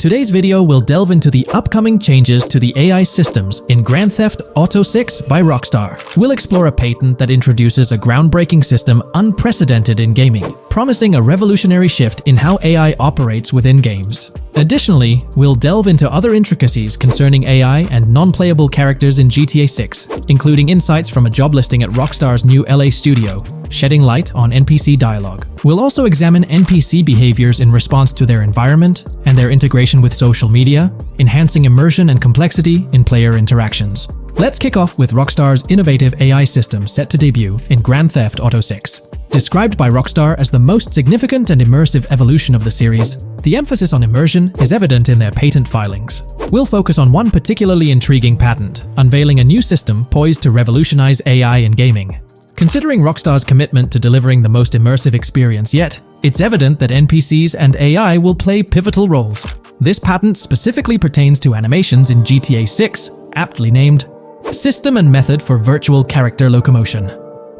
Today's video will delve into the upcoming changes to the AI systems in Grand Theft Auto 6 by Rockstar. We'll explore a patent that introduces a groundbreaking system unprecedented in gaming, promising a revolutionary shift in how AI operates within games. Additionally, we'll delve into other intricacies concerning AI and non-playable characters in GTA 6, including insights from a job listing at Rockstar's new LA studio, shedding light on NPC dialogue. We'll also examine NPC behaviors in response to their environment and their integration with social media, enhancing immersion and complexity in player interactions. Let's kick off with Rockstar's innovative AI system set to debut in Grand Theft Auto 6. Described by Rockstar as the most significant and immersive evolution of the series, the emphasis on immersion is evident in their patent filings. We'll focus on one particularly intriguing patent, unveiling a new system poised to revolutionize AI in gaming. Considering Rockstar's commitment to delivering the most immersive experience yet, it's evident that NPCs and AI will play pivotal roles. This patent specifically pertains to animations in GTA 6, aptly named System and Method for Virtual Character Locomotion.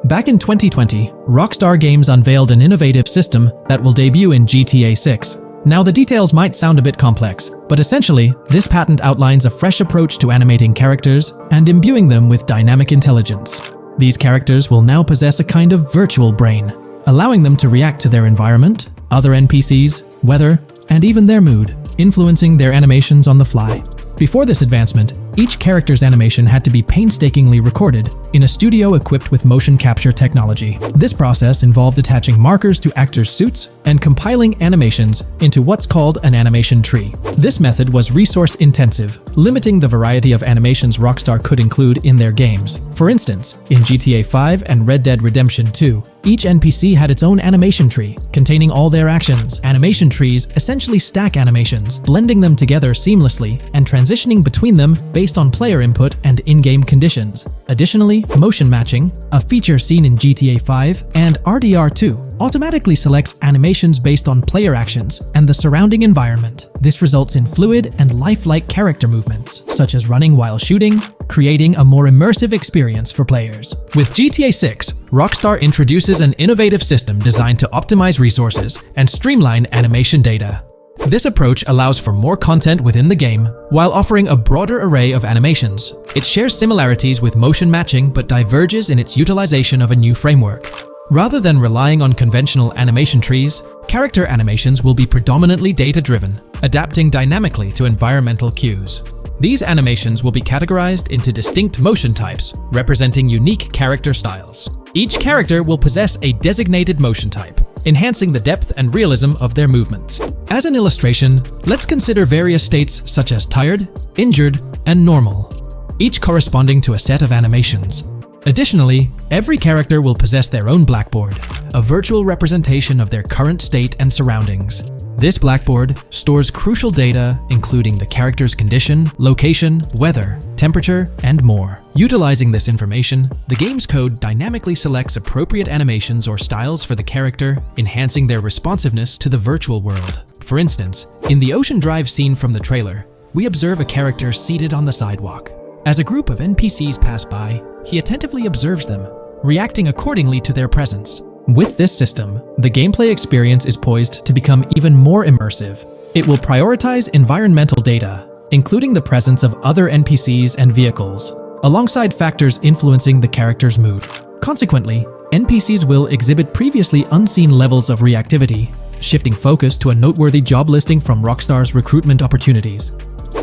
Back in 2020, Rockstar Games unveiled an innovative system that will debut in GTA 6. Now, the details might sound a bit complex, but essentially, this patent outlines a fresh approach to animating characters and imbuing them with dynamic intelligence. These characters will now possess a kind of virtual brain, allowing them to react to their environment, other NPCs, weather, and even their mood, influencing their animations on the fly. Before this advancement, each character's animation had to be painstakingly recorded in a studio equipped with motion capture technology. This process involved attaching markers to actors' suits and compiling animations into what's called an animation tree. This method was resource-intensive, limiting the variety of animations Rockstar could include in their games. For instance, in GTA 5 and Red Dead Redemption 2, each NPC had its own animation tree, containing all their actions. Animation trees essentially stack animations, blending them together seamlessly and transitioning between them based on player input and in-game conditions. Additionally, motion matching, a feature seen in GTA 5 and RDR2, automatically selects animations based on player actions and the surrounding environment. This results in fluid and lifelike character movements, such as running while shooting, creating a more immersive experience for players. With GTA 6, Rockstar introduces an innovative system designed to optimize resources and streamline animation data. This approach allows for more content within the game while offering a broader array of animations. It shares similarities with motion matching but diverges in its utilization of a new framework. Rather than relying on conventional animation trees, character animations will be predominantly data-driven, adapting dynamically to environmental cues. These animations will be categorized into distinct motion types, representing unique character styles. Each character will possess a designated motion type, enhancing the depth and realism of their movements. As an illustration, let's consider various states such as tired, injured, and normal, each corresponding to a set of animations. Additionally, every character will possess their own blackboard, a virtual representation of their current state and surroundings. This blackboard stores crucial data including the character's condition, location, weather, temperature, and more. Utilizing this information, the game's code dynamically selects appropriate animations or styles for the character, enhancing their responsiveness to the virtual world. For instance, in the Ocean Drive scene from the trailer, we observe a character seated on the sidewalk. As a group of NPCs pass by, he attentively observes them, reacting accordingly to their presence. With this system, the gameplay experience is poised to become even more immersive. It will prioritize environmental data, including the presence of other NPCs and vehicles, alongside factors influencing the character's mood. Consequently, NPCs will exhibit previously unseen levels of reactivity, shifting focus to a noteworthy job listing from Rockstar's recruitment opportunities.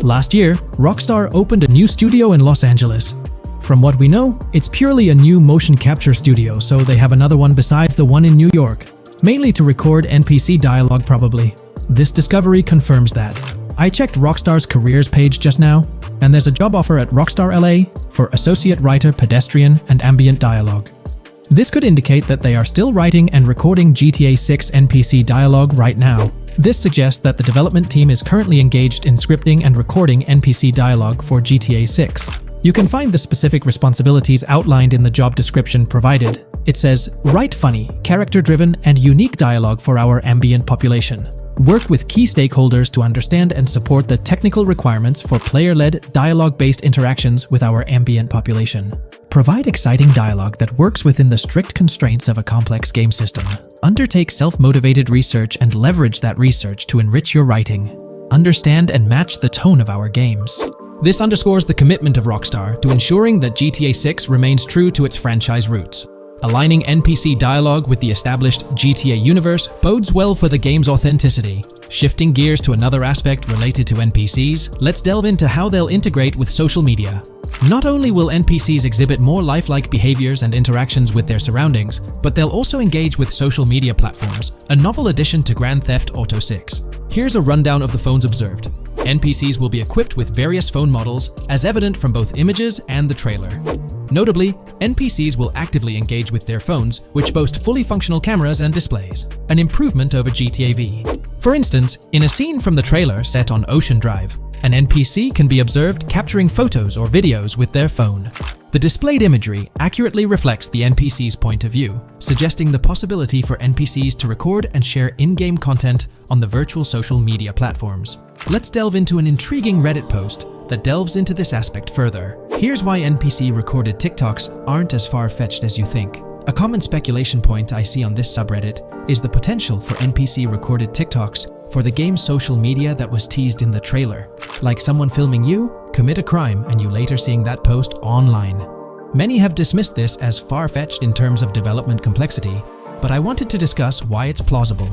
Last year, Rockstar opened a new studio in Los Angeles. From what we know, it's purely a new motion capture studio, so they have another one besides the one in New York, mainly to record NPC dialogue probably. This discovery confirms that. I checked Rockstar's careers page just now, and there's a job offer at Rockstar LA for Associate Writer Pedestrian and Ambient Dialogue. This could indicate that they are still writing and recording GTA 6 NPC dialogue right now. This suggests that the development team is currently engaged in scripting and recording NPC dialogue for GTA 6. You can find the specific responsibilities outlined in the job description provided. It says, write funny, character-driven, and unique dialogue for our ambient population. Work with key stakeholders to understand and support the technical requirements for player-led, dialogue-based interactions with our ambient population. Provide exciting dialogue that works within the strict constraints of a complex game system. Undertake self-motivated research and leverage that research to enrich your writing. understand and match the tone of our games. This underscores the commitment of Rockstar to ensuring that GTA 6 remains true to its franchise roots. Aligning NPC dialogue with the established GTA universe bodes well for the game's authenticity. Shifting gears to another aspect related to NPCs, let's delve into how they'll integrate with social media. Not only will NPCs exhibit more lifelike behaviors and interactions with their surroundings, but they'll also engage with social media platforms, a novel addition to Grand Theft Auto 6. Here's a rundown of the phones observed. NPCs will be equipped with various phone models, as evident from both images and the trailer. Notably, NPCs will actively engage with their phones, which boast fully functional cameras and displays, an improvement over GTA V. For instance, in a scene from the trailer set on Ocean Drive, an NPC can be observed capturing photos or videos with their phone. The displayed imagery accurately reflects the NPC's point of view, suggesting the possibility for NPCs to record and share in-game content on the virtual social media platforms. Let's delve into an intriguing Reddit post that delves into this aspect further. Here's why NPC-recorded TikToks aren't as far-fetched as you think. A common speculation point I see on this subreddit is the potential for NPC-recorded TikToks for the game's social media that was teased in the trailer, like someone filming you commit a crime and you later seeing that post online. Many have dismissed this as far-fetched in terms of development complexity, but I wanted to discuss why it's plausible.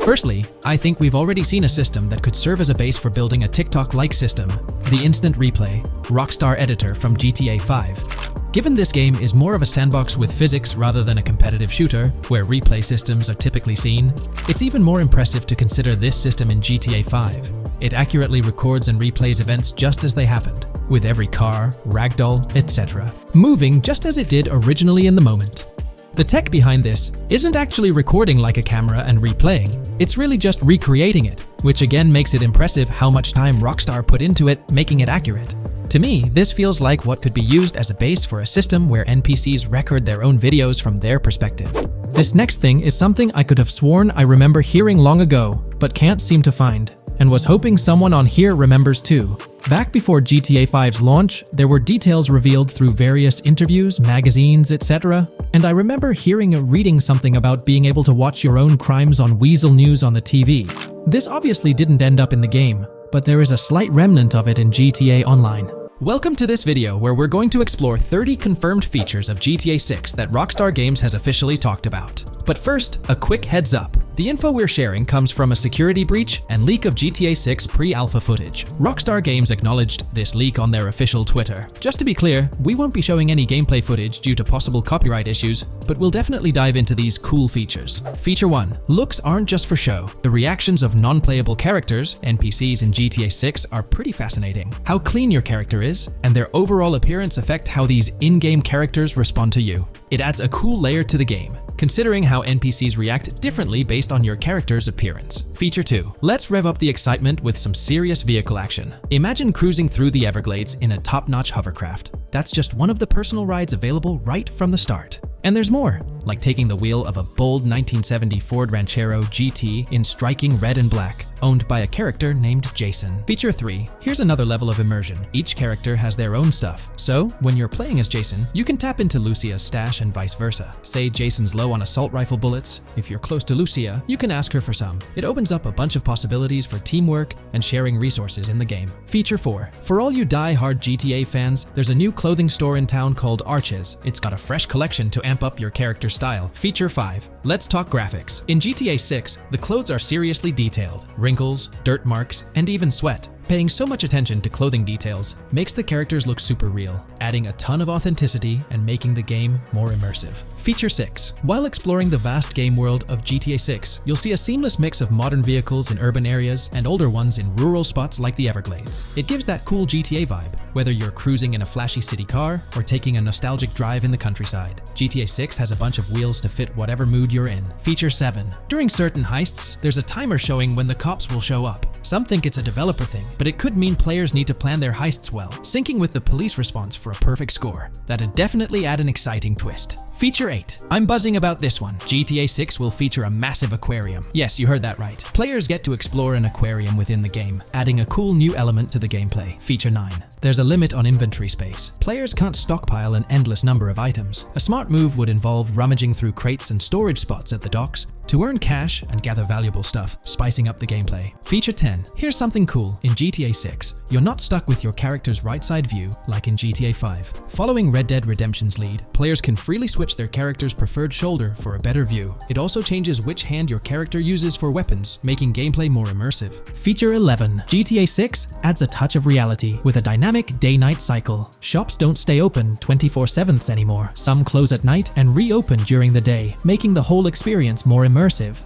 Firstly, I think we've already seen a system that could serve as a base for building a TikTok-like system, the Instant Replay, Rockstar editor from GTA 5. Given this game is more of a sandbox with physics rather than a competitive shooter, where replay systems are typically seen, it's even more impressive to consider this system in GTA 5. It accurately records and replays events just as they happened, with every car, ragdoll, etc., moving just as it did originally in the moment. The tech behind this isn't actually recording like a camera and replaying, it's really just recreating it, which again makes it impressive how much time Rockstar put into it, making it accurate. To me, this feels like what could be used as a base for a system where NPCs record their own videos from their perspective. This next thing is something I could have sworn I remember hearing long ago, but can't seem to find, and was hoping someone on here remembers too. Back before GTA 5's launch, there were details revealed through various interviews, magazines, etc., and I remember hearing or reading something about being able to watch your own crimes on Weasel News on the TV. This obviously didn't end up in the game, but there is a slight remnant of it in GTA Online. Welcome to this video where we're going to explore 30 confirmed features of GTA 6 that Rockstar Games has officially talked about. But first, a quick heads up. The info we're sharing comes from a security breach and leak of GTA 6 pre-alpha footage. Rockstar Games acknowledged this leak on their official Twitter. Just to be clear, we won't be showing any gameplay footage due to possible copyright issues, but we'll definitely dive into these cool features. Feature 1. Looks aren't just for show. The reactions of non-playable characters, NPCs in GTA 6, are pretty fascinating. How clean your character is, and their overall appearance affect how these in-game characters respond to you. It adds a cool layer to the game, considering how NPCs react differently based on your character's appearance. Feature 2. Let's rev up the excitement with some serious vehicle action. Imagine cruising through the Everglades in a top-notch hovercraft. That's just one of the personal rides available right from the start. And there's more, like taking the wheel of a bold 1970 Ford Ranchero GT in striking red and black, owned by a character named Jason. Feature 3. Here's another level of immersion. Each character has their own stuff, so when you're playing as Jason, you can tap into Lucia's stash and vice versa. Say Jason's low on assault rifle bullets. If you're close to Lucia, you can ask her for some. It opens up a bunch of possibilities for teamwork and sharing resources in the game. Feature 4. For all you die-hard GTA fans, there's a new clothing store in town called Arches. It's got a fresh collection to amp up your character's style. Feature 5. Let's talk graphics. In GTA 6, the clothes are seriously detailed. Wrinkles, dirt marks, and even sweat. Paying so much attention to clothing details makes the characters look super real, adding a ton of authenticity and making the game more immersive. Feature 6. While exploring the vast game world of GTA 6, you'll see a seamless mix of modern vehicles in urban areas and older ones in rural spots like the Everglades. It gives that cool GTA vibe, whether you're cruising in a flashy city car or taking a nostalgic drive in the countryside. GTA 6 has a bunch of wheels to fit whatever mood you're in. Feature 7. During certain heists, there's a timer showing when the cops will show up. Some think it's a developer thing, but it could mean players need to plan their heists well, syncing with the police response for a perfect score. That'd definitely add an exciting twist. Feature 8. I'm buzzing about this one. GTA 6 will feature a massive aquarium. Yes, you heard that right. Players get to explore an aquarium within the game, adding a cool new element to the gameplay. Feature 9. There's a limit on inventory space. Players can't stockpile an endless number of items. A smart move would involve rummaging through crates and storage spots at the docks to earn cash and gather valuable stuff, spicing up the gameplay. Feature 10. Here's something cool. In GTA 6, you're not stuck with your character's right side view like in GTA 5. Following Red Dead Redemption's lead, players can freely switch their character's preferred shoulder for a better view. It also changes which hand your character uses for weapons, making gameplay more immersive. Feature 11. GTA 6 adds a touch of reality with a dynamic day-night cycle. Shops don't stay open 24/7 anymore. Some close at night and reopen during the day, making the whole experience more immersive.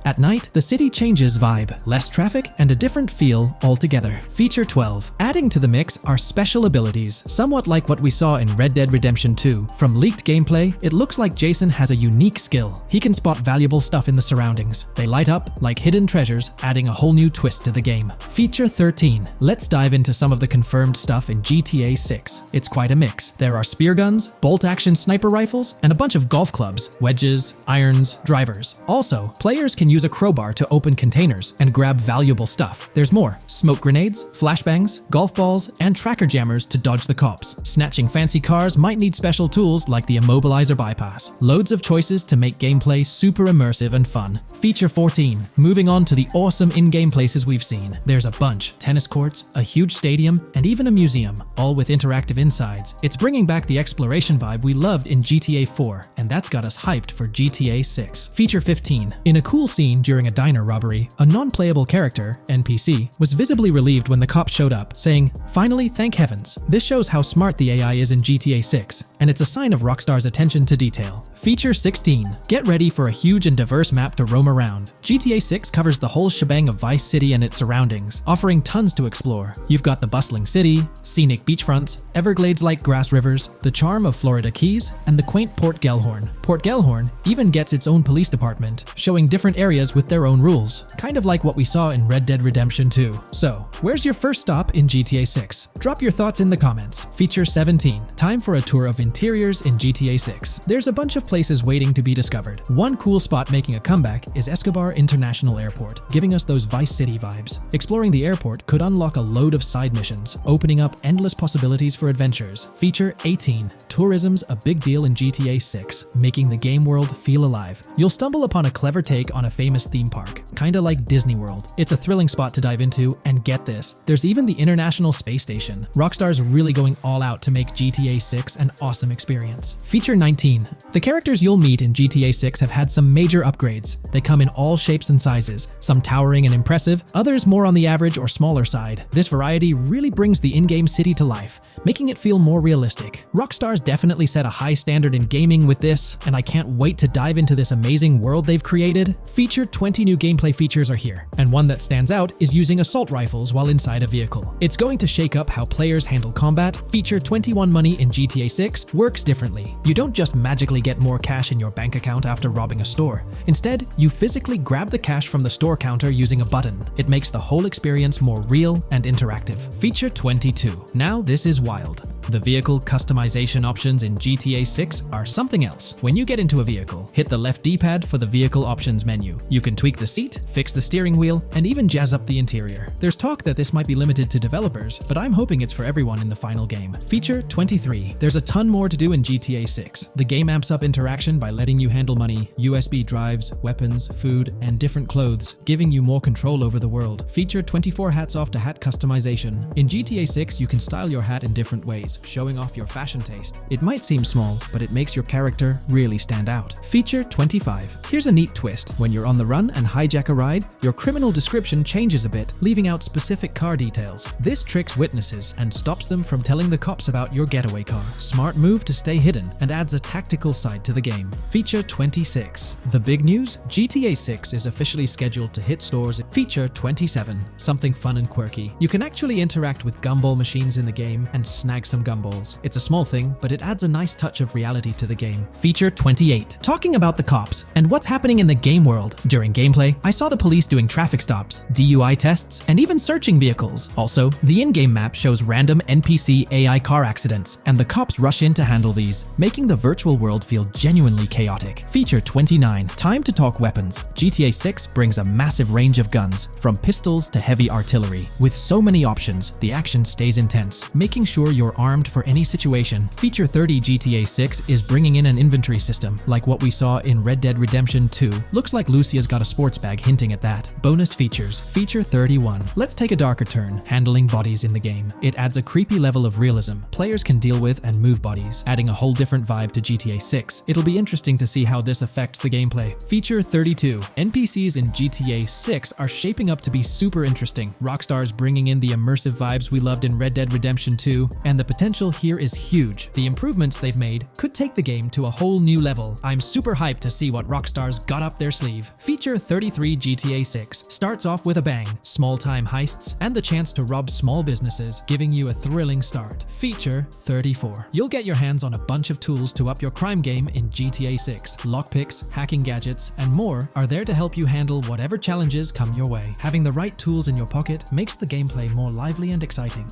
At night, the city changes vibe, less traffic, and a different feel altogether. Feature 12. Adding to the mix are special abilities, somewhat like what we saw in Red Dead Redemption 2. From leaked gameplay, it looks like Jason has a unique skill. He can spot valuable stuff in the surroundings. They light up like hidden treasures, adding a whole new twist to the game. Feature 13. Let's dive into some of the confirmed stuff in GTA 6. It's quite a mix. There are spear guns, bolt-action sniper rifles, and a bunch of golf clubs, wedges, irons, drivers. Also, players can use a crowbar to open containers and grab valuable stuff. There's more: smoke grenades, flashbangs, golf balls, and tracker jammers to dodge the cops. Snatching fancy cars might need special tools like the immobilizer bypass. Loads of choices to make gameplay super immersive and fun. Feature 14. Moving on to the awesome in-game places we've seen. There's a bunch: tennis courts, a huge stadium, and even a museum, all with interactive insides. It's bringing back the exploration vibe we loved in GTA 4, and that's got us hyped for GTA 6. Feature 15. In a cool scene during a diner robbery, a non-playable character, NPC, was visibly relieved when the cops showed up, saying, "Finally, thank heavens." This shows how smart the AI is in GTA 6, and it's a sign of Rockstar's attention to detail. Feature 16. Get ready for a huge and diverse map to roam around. GTA 6 covers the whole shebang of Vice City and its surroundings, offering tons to explore. You've got the bustling city, scenic beachfronts, Everglades-like grass rivers, the charm of Florida Keys, and the quaint Port Gellhorn. Port Gellhorn even gets its own police department, showing different areas with their own rules, kind of like what we saw in Red Dead Redemption 2. So, where's your first stop in GTA 6? Drop your thoughts in the comments. Feature 17. Time for a tour of interiors in GTA 6. There's a bunch of places waiting to be discovered. One cool spot making a comeback is Escobar International Airport, giving us those Vice City vibes. Exploring the airport could unlock a load of side missions, opening up endless possibilities for adventures. Feature 18. Tourism's a big deal in GTA 6, making the game world feel alive. You'll stumble upon a clever take on a famous theme park, kinda like Disney World. It's a thrilling spot to dive into, and get this, there's even the International Space Station. Rockstar's really going all out to make GTA 6 an awesome experience. Feature 19. The characters you'll meet in GTA 6 have had some major upgrades. They come in all shapes and sizes, some towering and impressive, others more on the average or smaller side. This variety really brings the in-game city to life, making it feel more realistic. Rockstar's definitely set a high standard in gaming with this, and I can't wait to dive into this amazing world they've created. Feature 20 new gameplay features are here, and one that stands out is using assault rifles while inside a vehicle. It's going to shake up how players handle combat. Feature 21 money in GTA 6 works differently. You don't just magically get more cash in your bank account after robbing a store. Instead, you physically grab the cash from the store counter using a button. It makes the whole experience more real and interactive. Feature 22. Now this is wild. The vehicle customization options in GTA 6 are something else. When you get into a vehicle, hit the left D-pad for the vehicle options menu. You can tweak the seat, fix the steering wheel, and even jazz up the interior. There's talk that this might be limited to developers, but I'm hoping it's for everyone in the final game. Feature 23. There's a ton more to do in GTA 6. The game amps up interaction by letting you handle money, USB drives, weapons, food, and different clothes, giving you more control over the world. Feature 24 hats off to hat customization. In GTA 6, you can style your hat in different ways, showing off your fashion taste. It might seem small, but it makes your character really stand out. Feature 25. Here's a neat twist. When you're on the run and hijack a ride, your criminal description changes a bit, leaving out specific car details. This tricks witnesses and stops them from telling the cops about your getaway car. Smart move to stay hidden and adds a tactical side to the game. Feature 26. The big news? GTA 6 is officially scheduled to hit stores at Feature 27. Something fun and quirky. You can actually interact with gumball machines in the game and snag some gumballs. It's a small thing, but it adds a nice touch of reality to the game. Feature 28. Talking about the cops and what's happening in the game world. During gameplay, I saw the police doing traffic stops, DUI tests, and even searching vehicles. Also, the in-game map shows random NPC AI car accidents, and the cops rush in to handle these, making the virtual world feel genuinely chaotic. Feature 29. Time to talk weapons. GTA 6 brings a massive range of guns, from pistols to heavy artillery. With so many options, the action stays intense, making sure your arm armed for any situation. Feature 30 GTA 6 is bringing in an inventory system, like what we saw in Red Dead Redemption 2. Looks like Lucia's got a sports bag hinting at that. Bonus features. Feature 31. Let's take a darker turn, handling bodies in the game. It adds a creepy level of realism. Players can deal with and move bodies, adding a whole different vibe to GTA 6. It'll be interesting to see how this affects the gameplay. Feature 32. NPCs in GTA 6 are shaping up to be super interesting. Rockstar's bringing in the immersive vibes we loved in Red Dead Redemption 2, and the potential here is huge. The improvements they've made could take the game to a whole new level. I'm super hyped to see what Rockstar's got up their sleeve. Feature 33 GTA 6 starts off with a bang, small-time heists, and the chance to rob small businesses, giving you a thrilling start. Feature 34. You'll get your hands on a bunch of tools to up your crime game in GTA 6. Lockpicks, hacking gadgets, and more are there to help you handle whatever challenges come your way. Having the right tools in your pocket makes the gameplay more lively and exciting.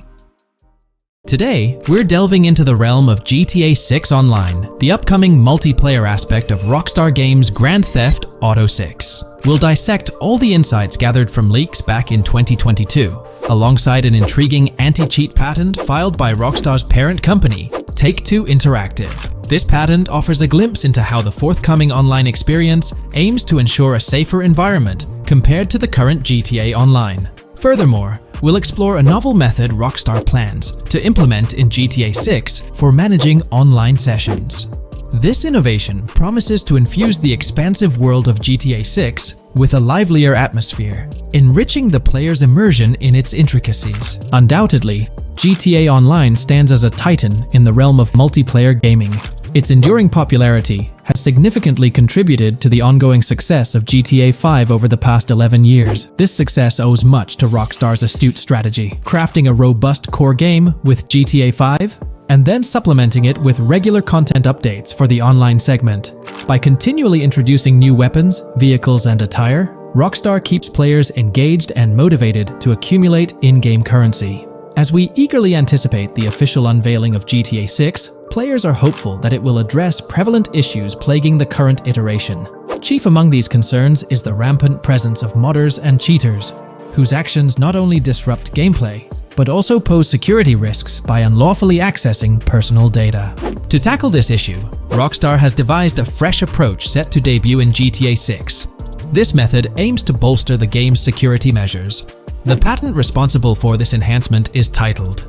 Today, we're delving into the realm of GTA 6 Online, the upcoming multiplayer aspect of Rockstar Games' Grand Theft Auto 6. We'll dissect all the insights gathered from leaks back in 2022, alongside an intriguing anti-cheat patent filed by Rockstar's parent company, Take-Two Interactive. This patent offers a glimpse into how the forthcoming online experience aims to ensure a safer environment compared to the current GTA Online. Furthermore, we'll explore a novel method Rockstar plans to implement in GTA 6 for managing online sessions. This innovation promises to infuse the expansive world of GTA 6 with a livelier atmosphere, enriching the player's immersion in its intricacies. Undoubtedly, GTA Online stands as a titan in the realm of multiplayer gaming. Its enduring popularity has significantly contributed to the ongoing success of GTA 5 over the past 11 years. This success owes much to Rockstar's astute strategy, crafting a robust core game with GTA 5 and then supplementing it with regular content updates for the online segment. By continually introducing new weapons, vehicles, and attire, Rockstar keeps players engaged and motivated to accumulate in-game currency. As we eagerly anticipate the official unveiling of GTA 6, players are hopeful that it will address prevalent issues plaguing the current iteration. Chief among these concerns is the rampant presence of modders and cheaters, whose actions not only disrupt gameplay, but also pose security risks by unlawfully accessing personal data. To tackle this issue, Rockstar has devised a fresh approach set to debut in GTA 6. This method aims to bolster the game's security measures. The patent responsible for this enhancement is titled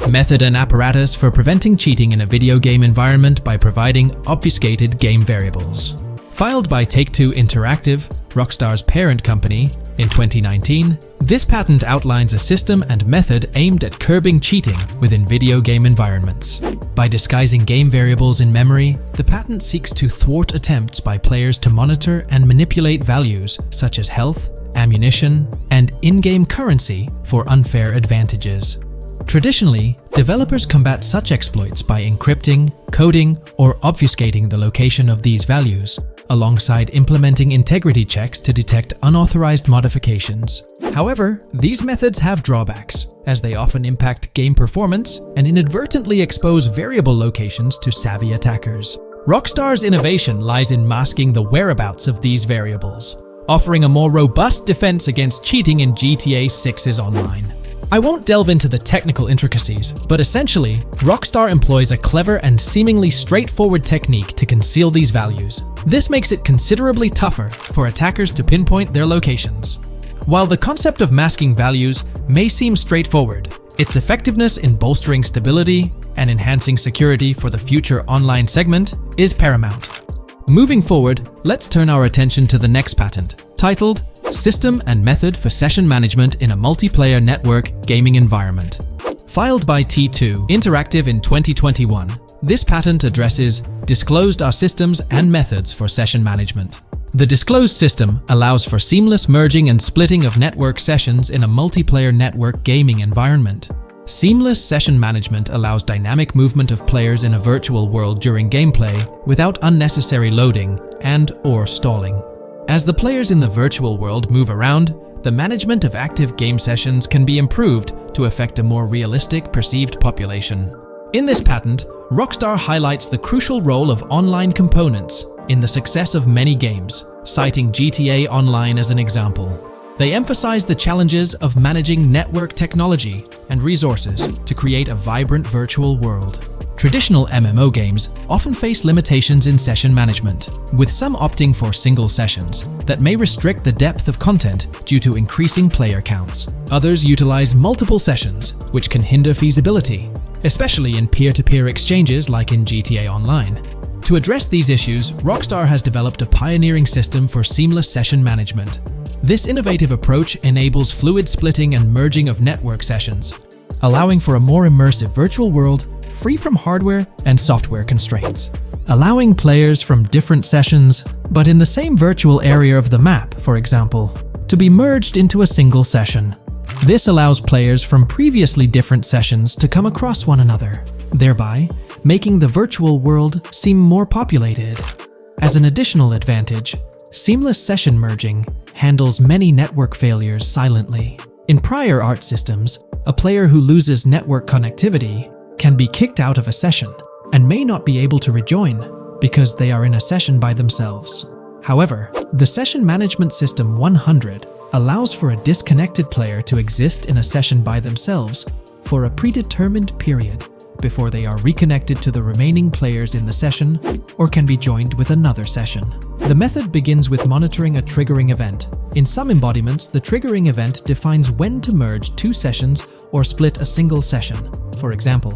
Method and Apparatus for Preventing Cheating in a Video Game Environment by Providing Obfuscated Game Variables. Filed by Take-Two Interactive, Rockstar's parent company, in 2019, this patent outlines a system and method aimed at curbing cheating within video game environments. By disguising game variables in memory, the patent seeks to thwart attempts by players to monitor and manipulate values such as health, ammunition, and in-game currency for unfair advantages. Traditionally, developers combat such exploits by encrypting, coding, or obfuscating the location of these values, alongside implementing integrity checks to detect unauthorized modifications. However, these methods have drawbacks, as they often impact game performance and inadvertently expose variable locations to savvy attackers. Rockstar's innovation lies in masking the whereabouts of these variables, offering a more robust defense against cheating in GTA 6's online. I won't delve into the technical intricacies, but essentially, Rockstar employs a clever and seemingly straightforward technique to conceal these values. This makes it considerably tougher for attackers to pinpoint their locations. While the concept of masking values may seem straightforward, its effectiveness in bolstering stability and enhancing security for the future online segment is paramount. Moving forward, let's turn our attention to the next patent, titled System and Method for Session Management in a Multiplayer Network Gaming Environment. Filed by T2 Interactive in 2021, this patent addresses disclosed are systems and methods for session management. The disclosed system allows for seamless merging and splitting of network sessions in a multiplayer network gaming environment. Seamless session management allows dynamic movement of players in a virtual world during gameplay without unnecessary loading and/or stalling. As the players in the virtual world move around, the management of active game sessions can be improved to affect a more realistic perceived population. In this patent, Rockstar highlights the crucial role of online components in the success of many games, citing GTA Online as an example. They emphasize the challenges of managing network technology and resources to create a vibrant virtual world. Traditional MMO games often face limitations in session management, with some opting for single sessions that may restrict the depth of content due to increasing player counts. Others utilize multiple sessions, which can hinder feasibility, especially in peer-to-peer exchanges like in GTA Online. To address these issues, Rockstar has developed a pioneering system for seamless session management. This innovative approach enables fluid splitting and merging of network sessions, allowing for a more immersive virtual world free from hardware and software constraints. Allowing players from different sessions, but in the same virtual area of the map, for example, to be merged into a single session. This allows players from previously different sessions to come across one another, thereby making the virtual world seem more populated. As an additional advantage, seamless session merging handles many network failures silently. In prior art systems, a player who loses network connectivity can be kicked out of a session and may not be able to rejoin because they are in a session by themselves. However, the Session Management System 100 allows for a disconnected player to exist in a session by themselves for a predetermined period before they are reconnected to the remaining players in the session or can be joined with another session. The method begins with monitoring a triggering event. In some embodiments, the triggering event defines when to merge two sessions or split a single session. For example,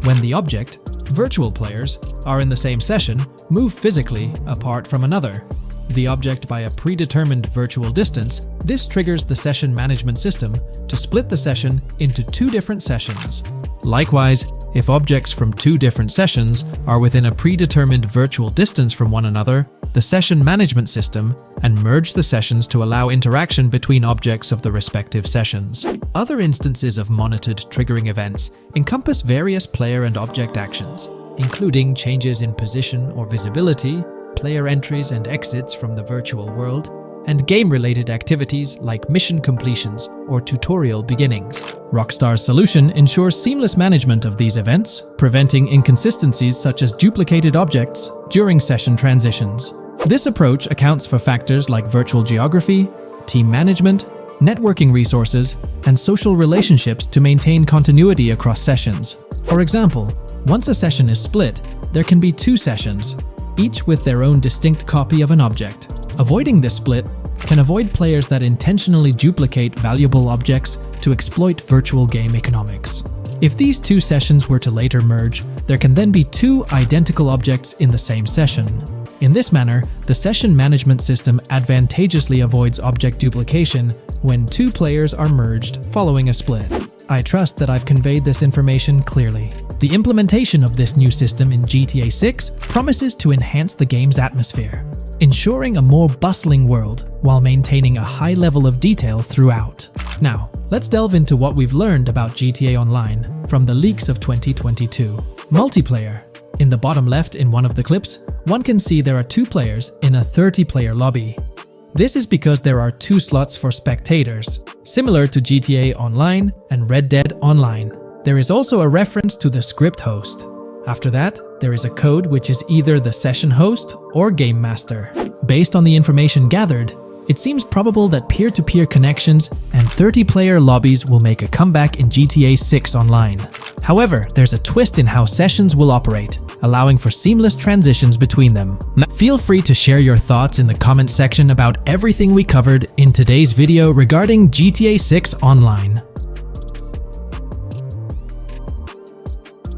when the object, virtual players, are in the same session, move physically apart from another, the object by a predetermined virtual distance, this triggers the session management system to split the session into two different sessions. Likewise, if objects from two different sessions are within a predetermined virtual distance from one another, the session management system and merge the sessions to allow interaction between objects of the respective sessions. Other instances of monitored triggering events encompass various player and object actions, including changes in position or visibility, player entries and exits from the virtual world, and game-related activities like mission completions or tutorial beginnings. Rockstar's solution ensures seamless management of these events, preventing inconsistencies such as duplicated objects during session transitions. This approach accounts for factors like virtual geography, team management, networking resources, and social relationships to maintain continuity across sessions. For example, once a session is split, there can be two sessions, each with their own distinct copy of an object. Avoiding this split can avoid players that intentionally duplicate valuable objects to exploit virtual game economics. If these two sessions were to later merge, there can then be two identical objects in the same session. In this manner, the session management system advantageously avoids object duplication when two players are merged following a split. I trust that I've conveyed this information clearly. The implementation of this new system in GTA 6 promises to enhance the game's atmosphere, ensuring a more bustling world while maintaining a high level of detail throughout. Now, let's delve into what we've learned about GTA Online from the leaks of 2022. Multiplayer. In the bottom left in one of the clips, one can see there are two players in a 30-player lobby. This is because there are two slots for spectators, similar to GTA Online and Red Dead Online. There is also a reference to the script host. After that, there is a code which is either the session host or game master. Based on the information gathered, it seems probable that peer-to-peer connections and 30-player lobbies will make a comeback in GTA 6 Online. However, there's a twist in how sessions will operate, allowing for seamless transitions between them. Feel free to share your thoughts in the comments section about everything we covered in today's video regarding GTA 6 Online.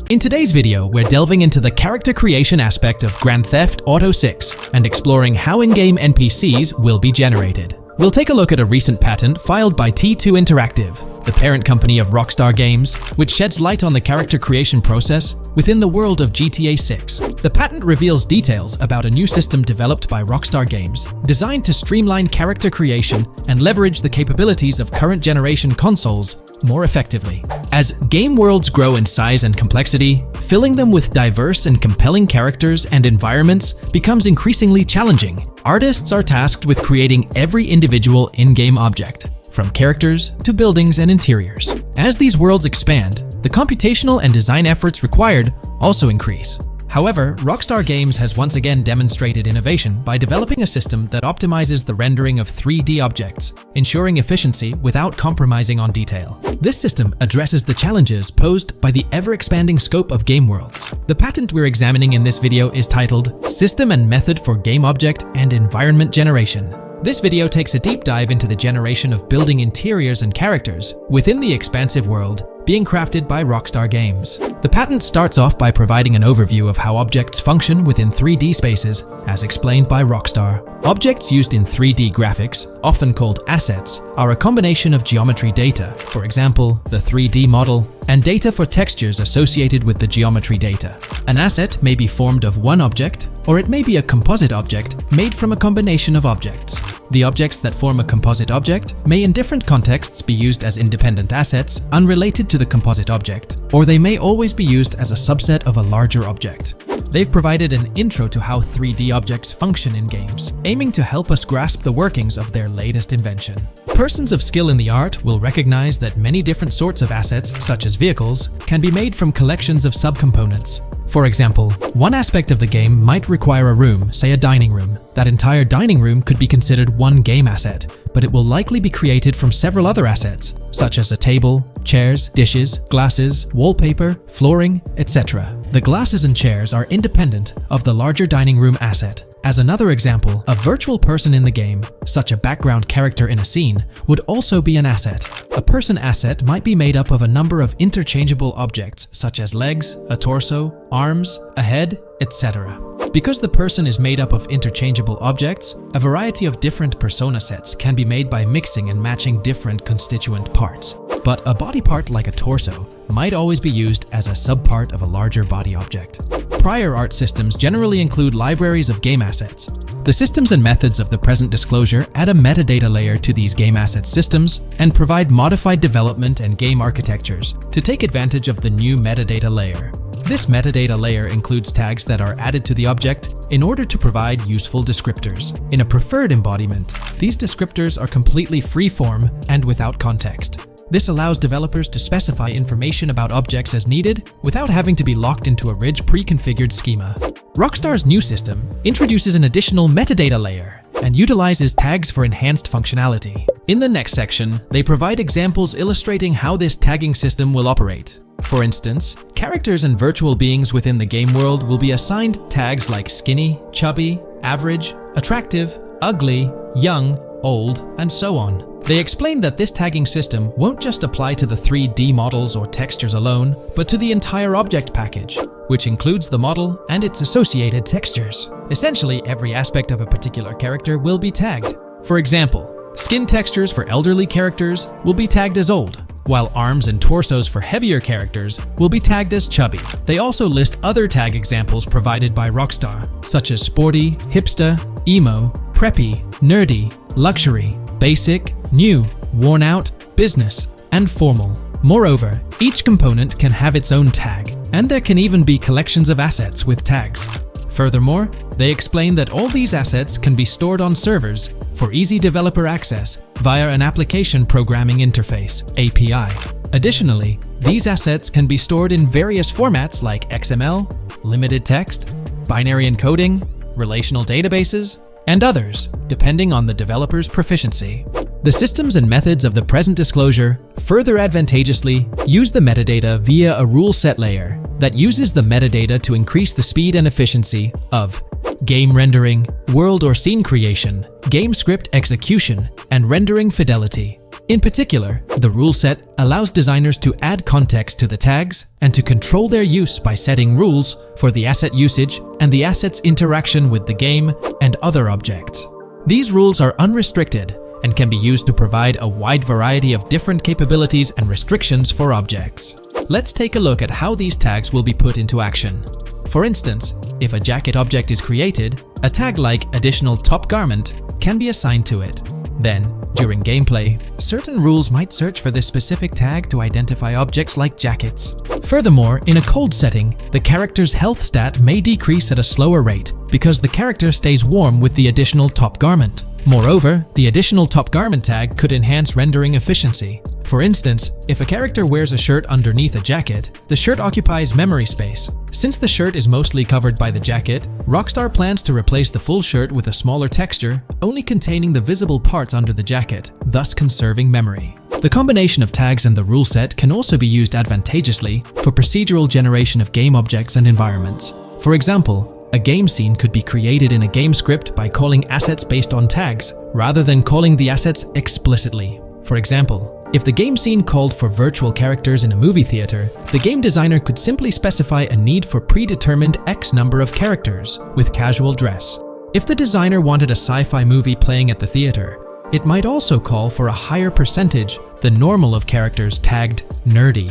In today's video, we're delving into the character creation aspect of Grand Theft Auto 6 and exploring how in-game NPCs will be generated. We'll take a look at a recent patent filed by T2 Interactive, the parent company of Rockstar Games, which sheds light on the character creation process within the world of GTA 6. The patent reveals details about a new system developed by Rockstar Games, designed to streamline character creation and leverage the capabilities of current generation consoles more effectively. As game worlds grow in size and complexity, filling them with diverse and compelling characters and environments becomes increasingly challenging. Artists are tasked with creating every individual in-game object, from characters to buildings and interiors. As these worlds expand, the computational and design efforts required also increase. However, Rockstar Games has once again demonstrated innovation by developing a system that optimizes the rendering of 3D objects, ensuring efficiency without compromising on detail. This system addresses the challenges posed by the ever-expanding scope of game worlds. The patent we're examining in this video is titled System and Method for Game Object and Environment Generation. This video takes a deep dive into the generation of building interiors and characters within the expansive world being crafted by Rockstar Games. The patent starts off by providing an overview of how objects function within 3D spaces, as explained by Rockstar. Objects used in 3D graphics, often called assets, are a combination of geometry data, for example, the 3D model, and data for textures associated with the geometry data. An asset may be formed of one object, or it may be a composite object made from a combination of objects. The objects that form a composite object may in different contexts be used as independent assets unrelated to the composite object, or they may always be used as a subset of a larger object. They've provided an intro to how 3D objects function in games, aiming to help us grasp the workings of their latest invention. Persons of skill in the art will recognize that many different sorts of assets, such as vehicles, can be made from collections of subcomponents. For example, one aspect of the game might require a room, say a dining room. That entire dining room could be considered one game asset, but it will likely be created from several other assets, such as a table, chairs, dishes, glasses, wallpaper, flooring, etc. The glasses and chairs are independent of the larger dining room asset. As another example, a virtual person in the game, such a background character in a scene, would also be an asset. A person asset might be made up of a number of interchangeable objects, such as legs, a torso, arms, a head, etc. Because the person is made up of interchangeable objects, a variety of different persona sets can be made by mixing and matching different constituent parts. But a body part like a torso might always be used as a subpart of a larger body object. Prior art systems generally include libraries of game assets. The systems and methods of the present disclosure add a metadata layer to these game asset systems and provide modified development and game architectures to take advantage of the new metadata layer. This metadata layer includes tags that are added to the object in order to provide useful descriptors. In a preferred embodiment, these descriptors are completely free-form and without context. This allows developers to specify information about objects as needed without having to be locked into a rich pre-configured schema. Rockstar's new system introduces an additional metadata layer and utilizes tags for enhanced functionality. In the next section, they provide examples illustrating how this tagging system will operate. For instance, characters and virtual beings within the game world will be assigned tags like skinny, chubby, average, attractive, ugly, young, old, and so on. They explain that this tagging system won't just apply to the 3D models or textures alone, but to the entire object package, which includes the model and its associated textures. Essentially, every aspect of a particular character will be tagged. For example, skin textures for elderly characters will be tagged as old, while arms and torsos for heavier characters will be tagged as chubby. They also list other tag examples provided by Rockstar, such as sporty, hipster, emo, preppy, nerdy, luxury, basic, new, worn out, business, and formal. Moreover, each component can have its own tag, and there can even be collections of assets with tags. Furthermore, they explain that all these assets can be stored on servers for easy developer access via an application programming interface (API). Additionally, these assets can be stored in various formats like XML, limited text, binary encoding, relational databases, and others, depending on the developer's proficiency. The systems and methods of the present disclosure further advantageously use the metadata via a rule set layer that uses the metadata to increase the speed and efficiency of game rendering, world or scene creation, game script execution, and rendering fidelity. In particular, the rule set allows designers to add context to the tags and to control their use by setting rules for the asset usage and the asset's interaction with the game and other objects. These rules are unrestricted and can be used to provide a wide variety of different capabilities and restrictions for objects. Let's take a look at how these tags will be put into action. For instance, if a jacket object is created, a tag like additional top garment can be assigned to it. Then, during gameplay, certain rules might search for this specific tag to identify objects like jackets. Furthermore, in a cold setting, the character's health stat may decrease at a slower rate because the character stays warm with the additional top garment. Moreover, the additional top garment tag could enhance rendering efficiency. For instance, if a character wears a shirt underneath a jacket, the shirt occupies memory space. Since the shirt is mostly covered by the jacket, Rockstar plans to replace the full shirt with a smaller texture, only containing the visible parts under the jacket, thus conserving memory. The combination of tags and the rule set can also be used advantageously for procedural generation of game objects and environments. For example, a game scene could be created in a game script by calling assets based on tags, rather than calling the assets explicitly. For example, if the game scene called for virtual characters in a movie theater, the game designer could simply specify a need for predetermined X number of characters with casual dress. If the designer wanted a sci-fi movie playing at the theater, it might also call for a higher percentage than normal of characters tagged nerdy.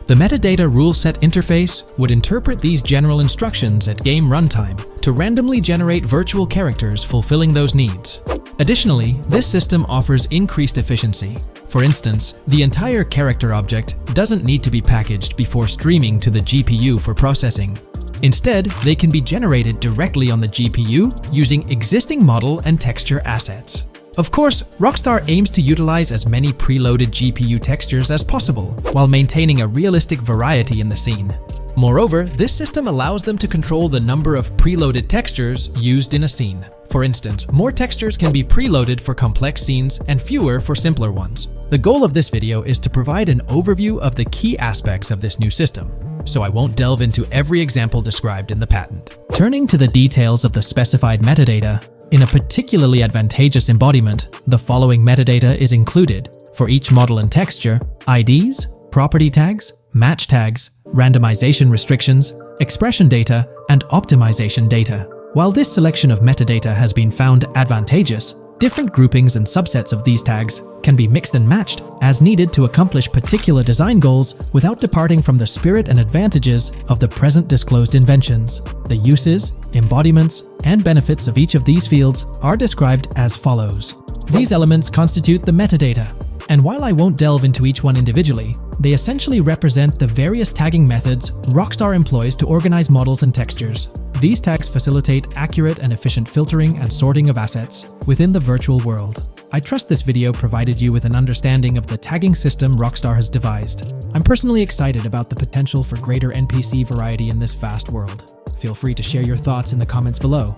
The metadata rule set interface would interpret these general instructions at game runtime to randomly generate virtual characters fulfilling those needs. Additionally, this system offers increased efficiency. For instance, the entire character object doesn't need to be packaged before streaming to the GPU for processing. Instead, they can be generated directly on the GPU using existing model and texture assets. Of course, Rockstar aims to utilize as many preloaded GPU textures as possible, while maintaining a realistic variety in the scene. Moreover, this system allows them to control the number of preloaded textures used in a scene. For instance, more textures can be preloaded for complex scenes and fewer for simpler ones. The goal of this video is to provide an overview of the key aspects of this new system, so I won't delve into every example described in the patent. Turning to the details of the specified metadata, in a particularly advantageous embodiment, the following metadata is included for each model and texture: IDs, property tags, match tags, randomization restrictions, expression data, and optimization data. While this selection of metadata has been found advantageous, different groupings and subsets of these tags can be mixed and matched as needed to accomplish particular design goals without departing from the spirit and advantages of the present disclosed inventions. The uses, embodiments, and benefits of each of these fields are described as follows. These elements constitute the metadata, and while I won't delve into each one individually, they essentially represent the various tagging methods Rockstar employs to organize models and textures. These tags facilitate accurate and efficient filtering and sorting of assets within the virtual world. I trust this video provided you with an understanding of the tagging system Rockstar has devised. I'm personally excited about the potential for greater NPC variety in this vast world. Feel free to share your thoughts in the comments below.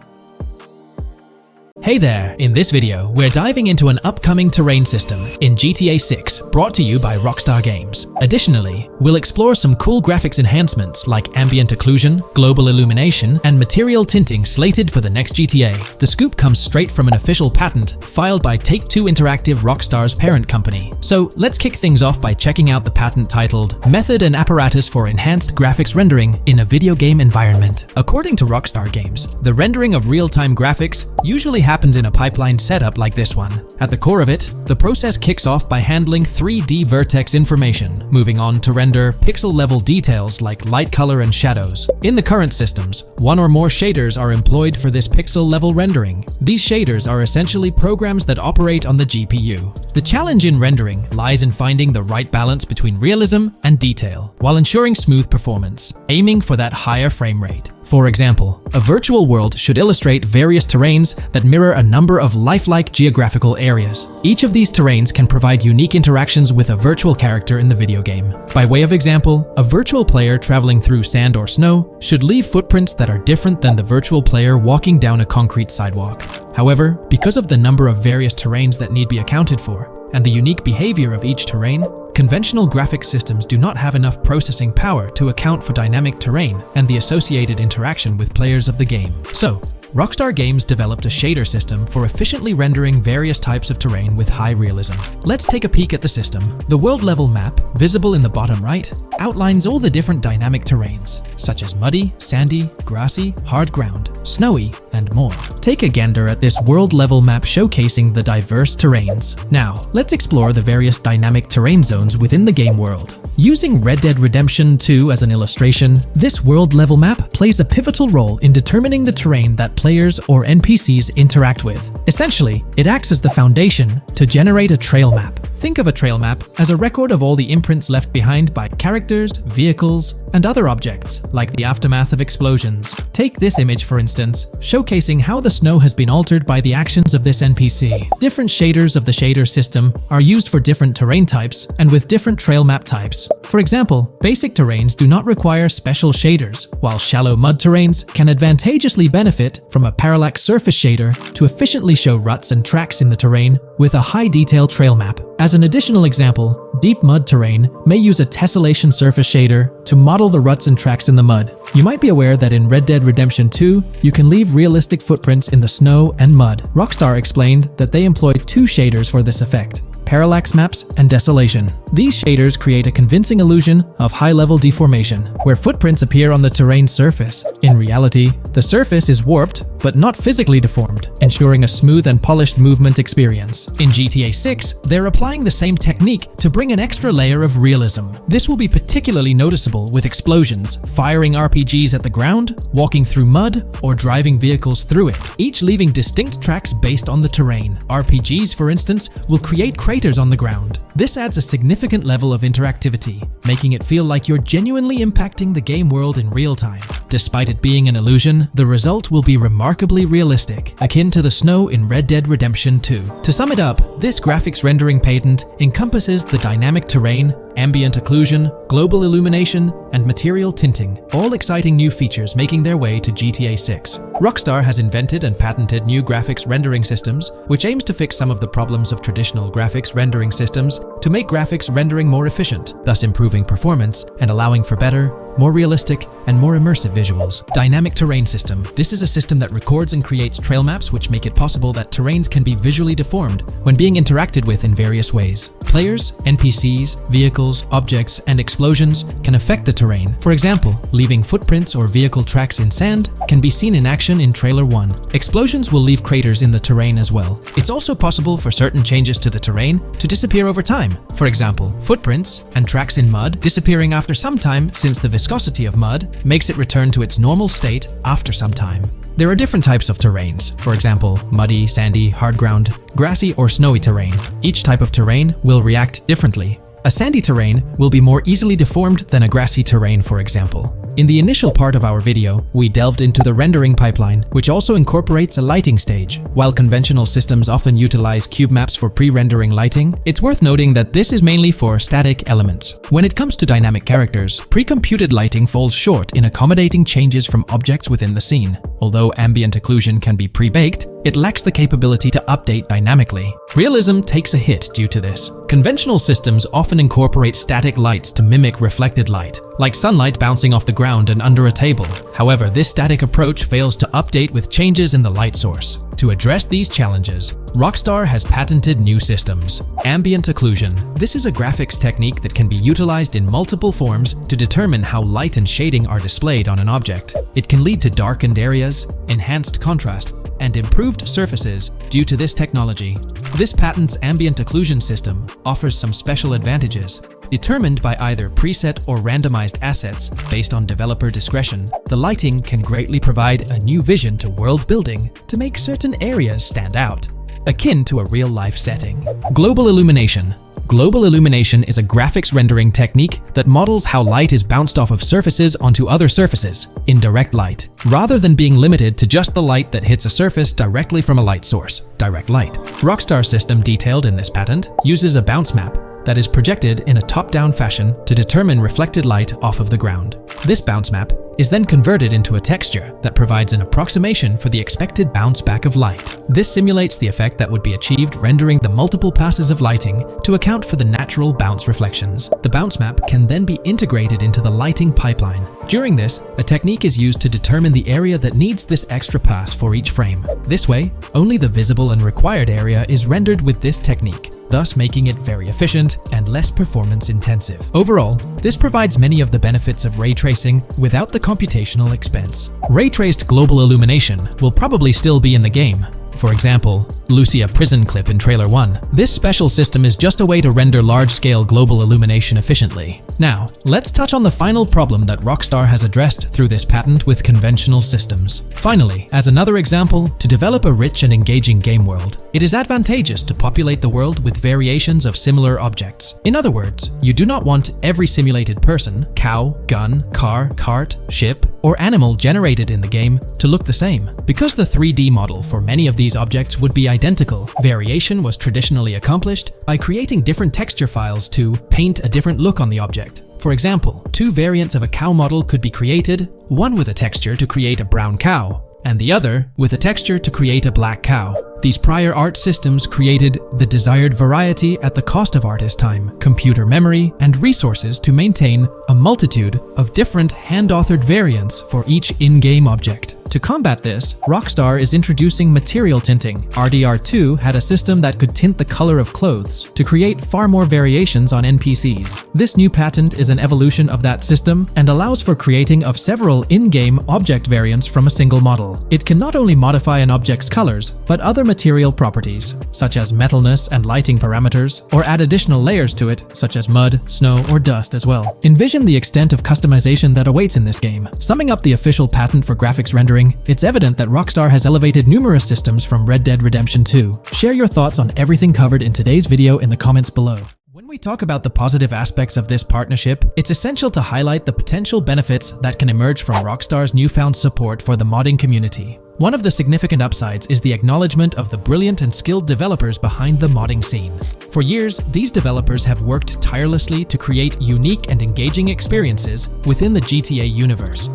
Hey there! In this video, we're diving into an upcoming terrain system in GTA 6 brought to you by Rockstar Games. Additionally, we'll explore some cool graphics enhancements like ambient occlusion, global illumination, and material tinting slated for the next GTA. The scoop comes straight from an official patent filed by Take-Two Interactive, Rockstar's parent company. So let's kick things off by checking out the patent titled Method and Apparatus for Enhanced Graphics Rendering in a Video Game Environment. According to Rockstar Games, the rendering of real-time graphics usually happens in a pipeline setup like this one. At the core of it, the process kicks off by handling 3D vertex information, moving on to render pixel-level details like light color and shadows. In the current systems, one or more shaders are employed for this pixel-level rendering. These shaders are essentially programs that operate on the GPU. The challenge in rendering lies in finding the right balance between realism and detail, while ensuring smooth performance, aiming for that higher frame rate. For example, a virtual world should illustrate various terrains that mirror a number of lifelike geographical areas. Each of these terrains can provide unique interactions with a virtual character in the video game. By way of example, a virtual player traveling through sand or snow should leave footprints that are different than the virtual player walking down a concrete sidewalk. However, because of the number of various terrains that need to be accounted for, and the unique behavior of each terrain, conventional graphic systems do not have enough processing power to account for dynamic terrain and the associated interaction with players of the game. So, Rockstar Games developed a shader system for efficiently rendering various types of terrain with high realism. Let's take a peek at the system. The world level map, visible in the bottom right, outlines all the different dynamic terrains, such as muddy, sandy, grassy, hard ground, snowy, and more. Take a gander at this world level map showcasing the diverse terrains. Now, let's explore the various dynamic terrain zones within the game world. Using Red Dead Redemption 2 as an illustration, this world level map plays a pivotal role in determining the terrain that players or NPCs interact with. Essentially, it acts as the foundation to generate a trail map. Think of a trail map as a record of all the imprints left behind by characters, vehicles, and other objects, like the aftermath of explosions. Take this image for instance, showcasing how the snow has been altered by the actions of this NPC. Different shaders of the shader system are used for different terrain types and with different trail map types. For example, basic terrains do not require special shaders, while shallow mud terrains can advantageously benefit from a parallax surface shader to efficiently show ruts and tracks in the terrain with a high detail trail map. As an additional example, deep mud terrain may use a tessellation surface shader to model the ruts and tracks in the mud. You might be aware that in Red Dead Redemption 2, you can leave realistic footprints in the snow and mud. Rockstar explained that they employed two shaders for this effect: parallax maps and desolation. These shaders create a convincing illusion of high-level deformation, where footprints appear on the terrain's surface. In reality, the surface is warped but not physically deformed, ensuring a smooth and polished movement experience. In GTA 6, they're applying the same technique to bring an extra layer of realism. This will be particularly noticeable with explosions, firing RPGs at the ground, walking through mud, or driving vehicles through it, each leaving distinct tracks based on the terrain. RPGs, for instance, will create craters on the ground. This adds a significant level of interactivity, making it feel like you're genuinely impacting the game world in real time. Despite it being an illusion, the result will be remarkably realistic, akin to the snow in Red Dead Redemption 2. To sum it up, this graphics rendering patent encompasses the dynamic terrain, ambient occlusion, global illumination, and material tinting, all exciting new features making their way to GTA 6. Rockstar has invented and patented new graphics rendering systems, which aims to fix some of the problems of traditional graphics rendering systems to make graphics rendering more efficient, thus improving performance and allowing for better, more realistic, and more immersive visuals. Dynamic Terrain System. This is a system that records and creates trail maps which make it possible that terrains can be visually deformed when being interacted with in various ways. Players, NPCs, vehicles, objects, and explosions can affect the terrain. For example, leaving footprints or vehicle tracks in sand can be seen in action in Trailer 1. Explosions will leave craters in the terrain as well. It's also possible for certain changes to the terrain to disappear over time. For example, footprints and tracks in mud disappearing after some time, since the viscosity of mud makes it return to its normal state after some time. There are different types of terrains, for example, muddy, sandy, hard ground, grassy, or snowy terrain. Each type of terrain will react differently. A sandy terrain will be more easily deformed than a grassy terrain, for example. In the initial part of our video, we delved into the rendering pipeline, which also incorporates a lighting stage. While conventional systems often utilize cube maps for pre-rendering lighting, it's worth noting that this is mainly for static elements. When it comes to dynamic characters, pre-computed lighting falls short in accommodating changes from objects within the scene. Although ambient occlusion can be pre-baked, it lacks the capability to update dynamically. Realism takes a hit due to this. Conventional systems often incorporate static lights to mimic reflected light, like sunlight bouncing off the ground and under a table. However, this static approach fails to update with changes in the light source. To address these challenges, Rockstar has patented new systems. Ambient occlusion. This is a graphics technique that can be utilized in multiple forms to determine how light and shading are displayed on an object. It can lead to darkened areas, enhanced contrast, and improved surfaces due to this technology. This patent's ambient occlusion system offers some special advantages. Determined by either preset or randomized assets based on developer discretion, the lighting can greatly provide a new vision to world building to make certain areas stand out, akin to a real-life setting. Global illumination. Global illumination is a graphics rendering technique that models how light is bounced off of surfaces onto other surfaces in direct light, rather than being limited to just the light that hits a surface directly from a light source, direct light. Rockstar's system detailed in this patent uses a bounce map that is projected in a top-down fashion to determine reflected light off of the ground. This bounce map is then converted into a texture that provides an approximation for the expected bounce back of light. This simulates the effect that would be achieved rendering the multiple passes of lighting to account for the natural bounce reflections. The bounce map can then be integrated into the lighting pipeline. During this, a technique is used to determine the area that needs this extra pass for each frame. This way, only the visible and required area is rendered with this technique, thus making it very efficient and less performance intensive. Overall, this provides many of the benefits of ray tracing without the computational expense. Ray-traced global illumination will probably still be in the game. For example, Lucia prison clip in Trailer 1. This special system is just a way to render large-scale global illumination efficiently. Now, let's touch on the final problem that Rockstar has addressed through this patent with conventional systems. Finally, as another example, to develop a rich and engaging game world, it is advantageous to populate the world with variations of similar objects. In other words, you do not want every simulated person, cow, gun, car, cart, ship, or animal generated in the game to look the same. Because the 3D model for many of these objects would be identical, variation was traditionally accomplished by creating different texture files to paint a different look on the object. For example, two variants of a cow model could be created, one with a texture to create a brown cow, and the other with a texture to create a black cow. These prior art systems created the desired variety at the cost of artist time, computer memory, and resources to maintain a multitude of different hand-authored variants for each in-game object. To combat this, Rockstar is introducing material tinting. RDR2 had a system that could tint the color of clothes to create far more variations on NPCs. This new patent is an evolution of that system and allows for creating of several in-game object variants from a single model. It can not only modify an object's colors, but other material properties, such as metalness and lighting parameters, or add additional layers to it, such as mud, snow, or dust as well. Envision the extent of customization that awaits in this game. Summing up the official patent for graphics rendering, it's evident that Rockstar has elevated numerous systems from Red Dead Redemption 2. Share your thoughts on everything covered in today's video in the comments below. When we talk about the positive aspects of this partnership, it's essential to highlight the potential benefits that can emerge from Rockstar's newfound support for the modding community. One of the significant upsides is the acknowledgement of the brilliant and skilled developers behind the modding scene. For years, these developers have worked tirelessly to create unique and engaging experiences within the GTA universe.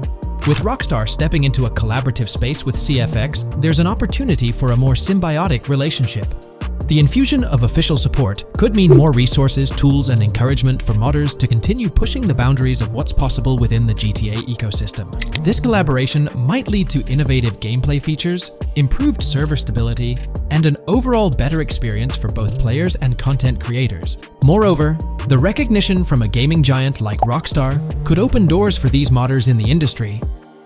With Rockstar stepping into a collaborative space with CFX, there's an opportunity for a more symbiotic relationship. The infusion of official support could mean more resources, tools, and encouragement for modders to continue pushing the boundaries of what's possible within the GTA ecosystem. This collaboration might lead to innovative gameplay features, improved server stability, and an overall better experience for both players and content creators. Moreover, the recognition from a gaming giant like Rockstar could open doors for these modders in the industry.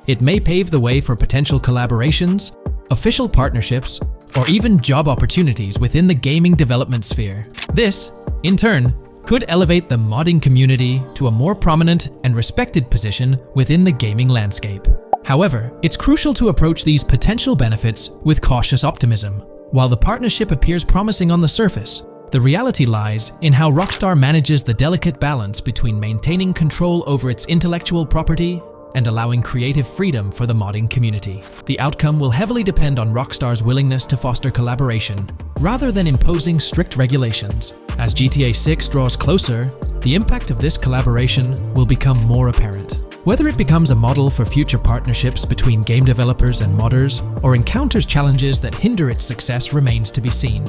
It may pave the way for potential collaborations, official partnerships, or even job opportunities within the gaming development sphere. This, in turn, could elevate the modding community to a more prominent and respected position within the gaming landscape. However, it's crucial to approach these potential benefits with cautious optimism. While the partnership appears promising on the surface, the reality lies in how Rockstar manages the delicate balance between maintaining control over its intellectual property and allowing creative freedom for the modding community. The outcome will heavily depend on Rockstar's willingness to foster collaboration, rather than imposing strict regulations. As GTA 6 draws closer, the impact of this collaboration will become more apparent. Whether it becomes a model for future partnerships between game developers and modders, or encounters challenges that hinder its success remains to be seen.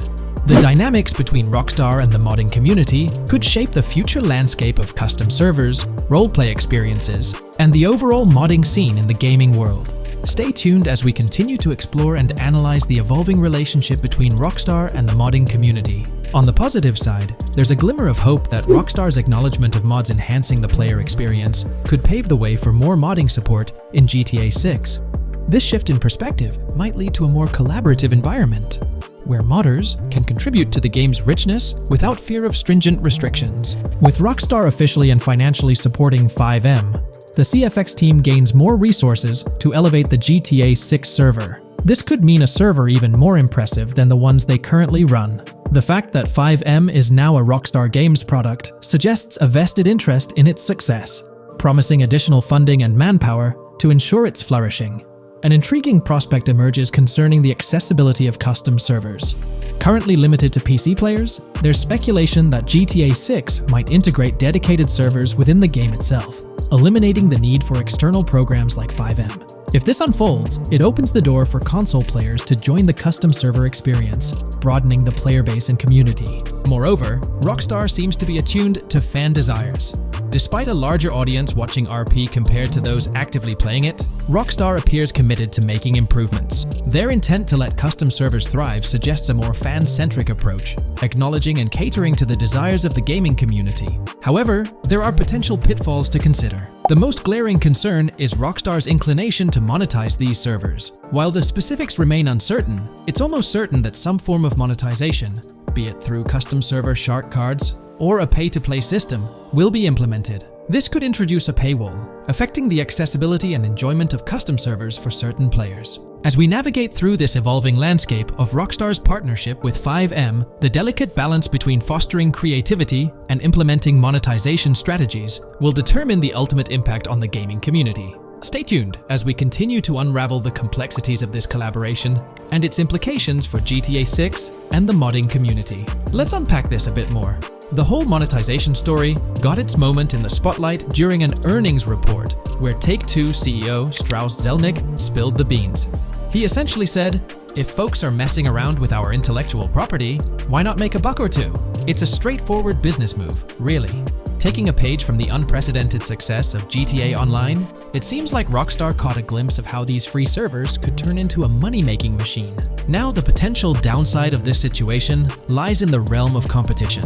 The dynamics between Rockstar and the modding community could shape the future landscape of custom servers, roleplay experiences, and the overall modding scene in the gaming world. Stay tuned as we continue to explore and analyze the evolving relationship between Rockstar and the modding community. On the positive side, there's a glimmer of hope that Rockstar's acknowledgement of mods enhancing the player experience could pave the way for more modding support in GTA 6. This shift in perspective might lead to a more collaborative environment, where modders can contribute to the game's richness without fear of stringent restrictions. With Rockstar officially and financially supporting FiveM, the CFX team gains more resources to elevate the GTA 6 server. This could mean a server even more impressive than the ones they currently run. The fact that FiveM is now a Rockstar Games product suggests a vested interest in its success, promising additional funding and manpower to ensure its flourishing. An intriguing prospect emerges concerning the accessibility of custom servers. Currently limited to PC players, there's speculation that GTA 6 might integrate dedicated servers within the game itself, eliminating the need for external programs like FiveM. If this unfolds, it opens the door for console players to join the custom server experience, broadening the player base and community. Moreover, Rockstar seems to be attuned to fan desires. Despite a larger audience watching RP compared to those actively playing it, Rockstar appears committed to making improvements. Their intent to let custom servers thrive suggests a more fan-centric approach, acknowledging and catering to the desires of the gaming community. However, there are potential pitfalls to consider. The most glaring concern is Rockstar's inclination to monetize these servers. While the specifics remain uncertain, it's almost certain that some form of monetization, be it through custom server shark cards or a pay-to-play system, will be implemented. This could introduce a paywall, affecting the accessibility and enjoyment of custom servers for certain players. As we navigate through this evolving landscape of Rockstar's partnership with FiveM, the delicate balance between fostering creativity and implementing monetization strategies will determine the ultimate impact on the gaming community. Stay tuned as we continue to unravel the complexities of this collaboration and its implications for GTA 6 and the modding community. Let's unpack this a bit more. The whole monetization story got its moment in the spotlight during an earnings report where Take-Two CEO Strauss Zelnick spilled the beans. He essentially said, "If folks are messing around with our intellectual property, why not make a buck or two?" It's a straightforward business move, really. Taking a page from the unprecedented success of GTA Online, it seems like Rockstar caught a glimpse of how these free servers could turn into a money-making machine. Now, the potential downside of this situation lies in the realm of competition.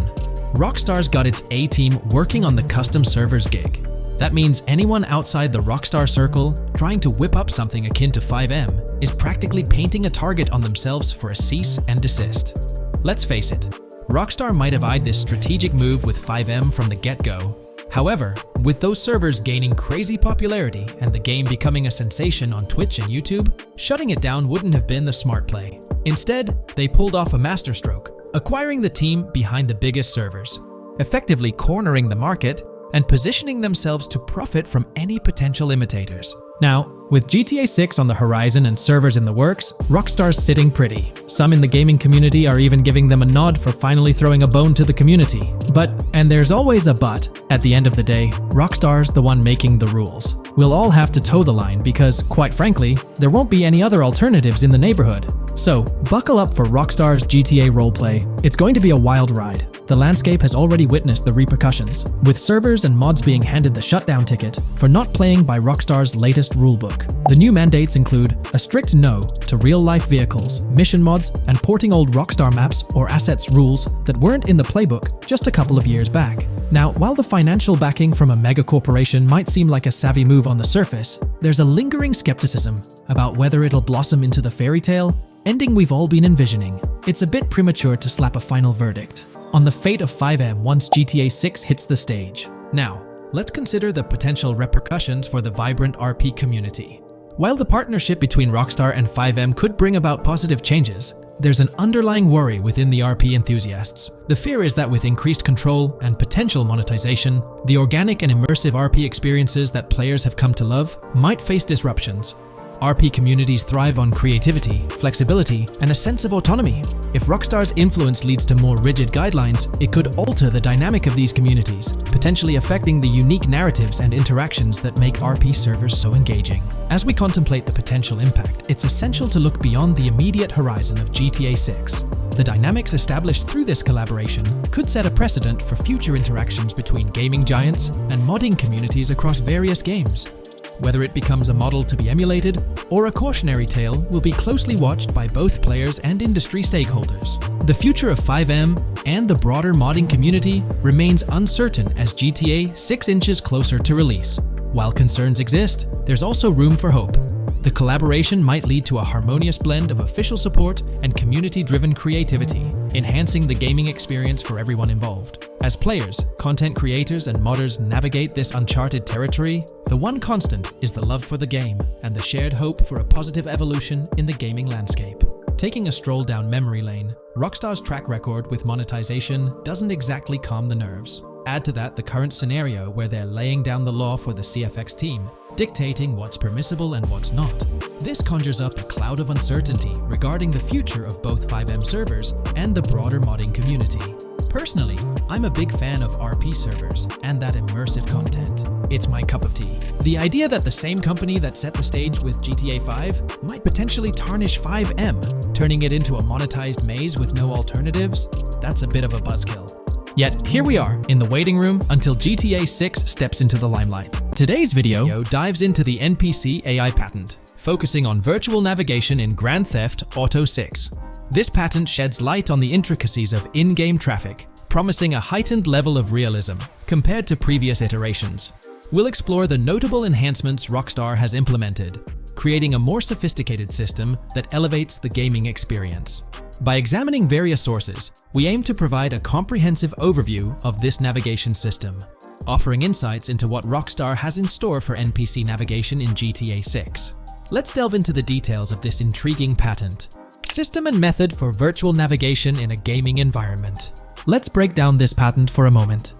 Rockstar's got its A-team working on the custom servers gig. That means anyone outside the Rockstar circle trying to whip up something akin to FiveM is practically painting a target on themselves for a cease and desist. Let's face it, Rockstar might have eyed this strategic move with FiveM from the get-go. However, with those servers gaining crazy popularity and the game becoming a sensation on Twitch and YouTube, shutting it down wouldn't have been the smart play. Instead, they pulled off a masterstroke, acquiring the team behind the biggest servers, effectively cornering the market and positioning themselves to profit from any potential imitators. Now, with GTA 6 on the horizon and servers in the works, Rockstar's sitting pretty. Some in the gaming community are even giving them a nod for finally throwing a bone to the community. But, and there's always a but, at the end of the day, Rockstar's the one making the rules. We'll all have to toe the line because, quite frankly, there won't be any other alternatives in the neighborhood. So, buckle up for Rockstar's GTA roleplay. It's going to be a wild ride. The landscape has already witnessed the repercussions, with servers and mods being handed the shutdown ticket for not playing by Rockstar's latest rulebook. The new mandates include a strict no to real-life vehicles, mission mods, and porting old Rockstar maps or assets rules that weren't in the playbook just a couple of years back. Now, while the financial backing from a mega corporation might seem like a savvy move on the surface, there's a lingering skepticism about whether it'll blossom into the fairy tale ending we've all been envisioning. It's a bit premature to slap a final verdict on the fate of FiveM once GTA 6 hits the stage. Now, let's consider the potential repercussions for the vibrant RP community. While the partnership between Rockstar and FiveM could bring about positive changes, there's an underlying worry within the RP enthusiasts. The fear is that with increased control and potential monetization, the organic and immersive RP experiences that players have come to love might face disruptions. RP communities thrive on creativity, flexibility, and a sense of autonomy. If Rockstar's influence leads to more rigid guidelines, it could alter the dynamic of these communities, potentially affecting the unique narratives and interactions that make RP servers so engaging. As we contemplate the potential impact, it's essential to look beyond the immediate horizon of GTA 6. The dynamics established through this collaboration could set a precedent for future interactions between gaming giants and modding communities across various games. Whether it becomes a model to be emulated or a cautionary tale will be closely watched by both players and industry stakeholders. The future of FiveM and the broader modding community remains uncertain as GTA 6 inches closer to release. While concerns exist, there's also room for hope. The collaboration might lead to a harmonious blend of official support and community-driven creativity, enhancing the gaming experience for everyone involved. As players, content creators, and modders navigate this uncharted territory, the one constant is the love for the game and the shared hope for a positive evolution in the gaming landscape. Taking a stroll down memory lane, Rockstar's track record with monetization doesn't exactly calm the nerves. Add to that the current scenario where they're laying down the law for the CFX team, dictating what's permissible and what's not. This conjures up a cloud of uncertainty regarding the future of both FiveM servers and the broader modding community. Personally, I'm a big fan of RP servers and that immersive content. It's my cup of tea. The idea that the same company that set the stage with GTA 5 might potentially tarnish FiveM, turning it into a monetized maze with no alternatives, that's a bit of a buzzkill. Yet here we are, in the waiting room until GTA 6 steps into the limelight. Today's video dives into the NPC AI patent, focusing on virtual navigation in Grand Theft Auto 6. This patent sheds light on the intricacies of in-game traffic, promising a heightened level of realism compared to previous iterations. We'll explore the notable enhancements Rockstar has implemented, creating a more sophisticated system that elevates the gaming experience. By examining various sources, we aim to provide a comprehensive overview of this navigation system, offering insights into what Rockstar has in store for NPC navigation in GTA 6. Let's delve into the details of this intriguing patent. System and method for virtual navigation in a gaming environment. Let's break down this patent for a moment.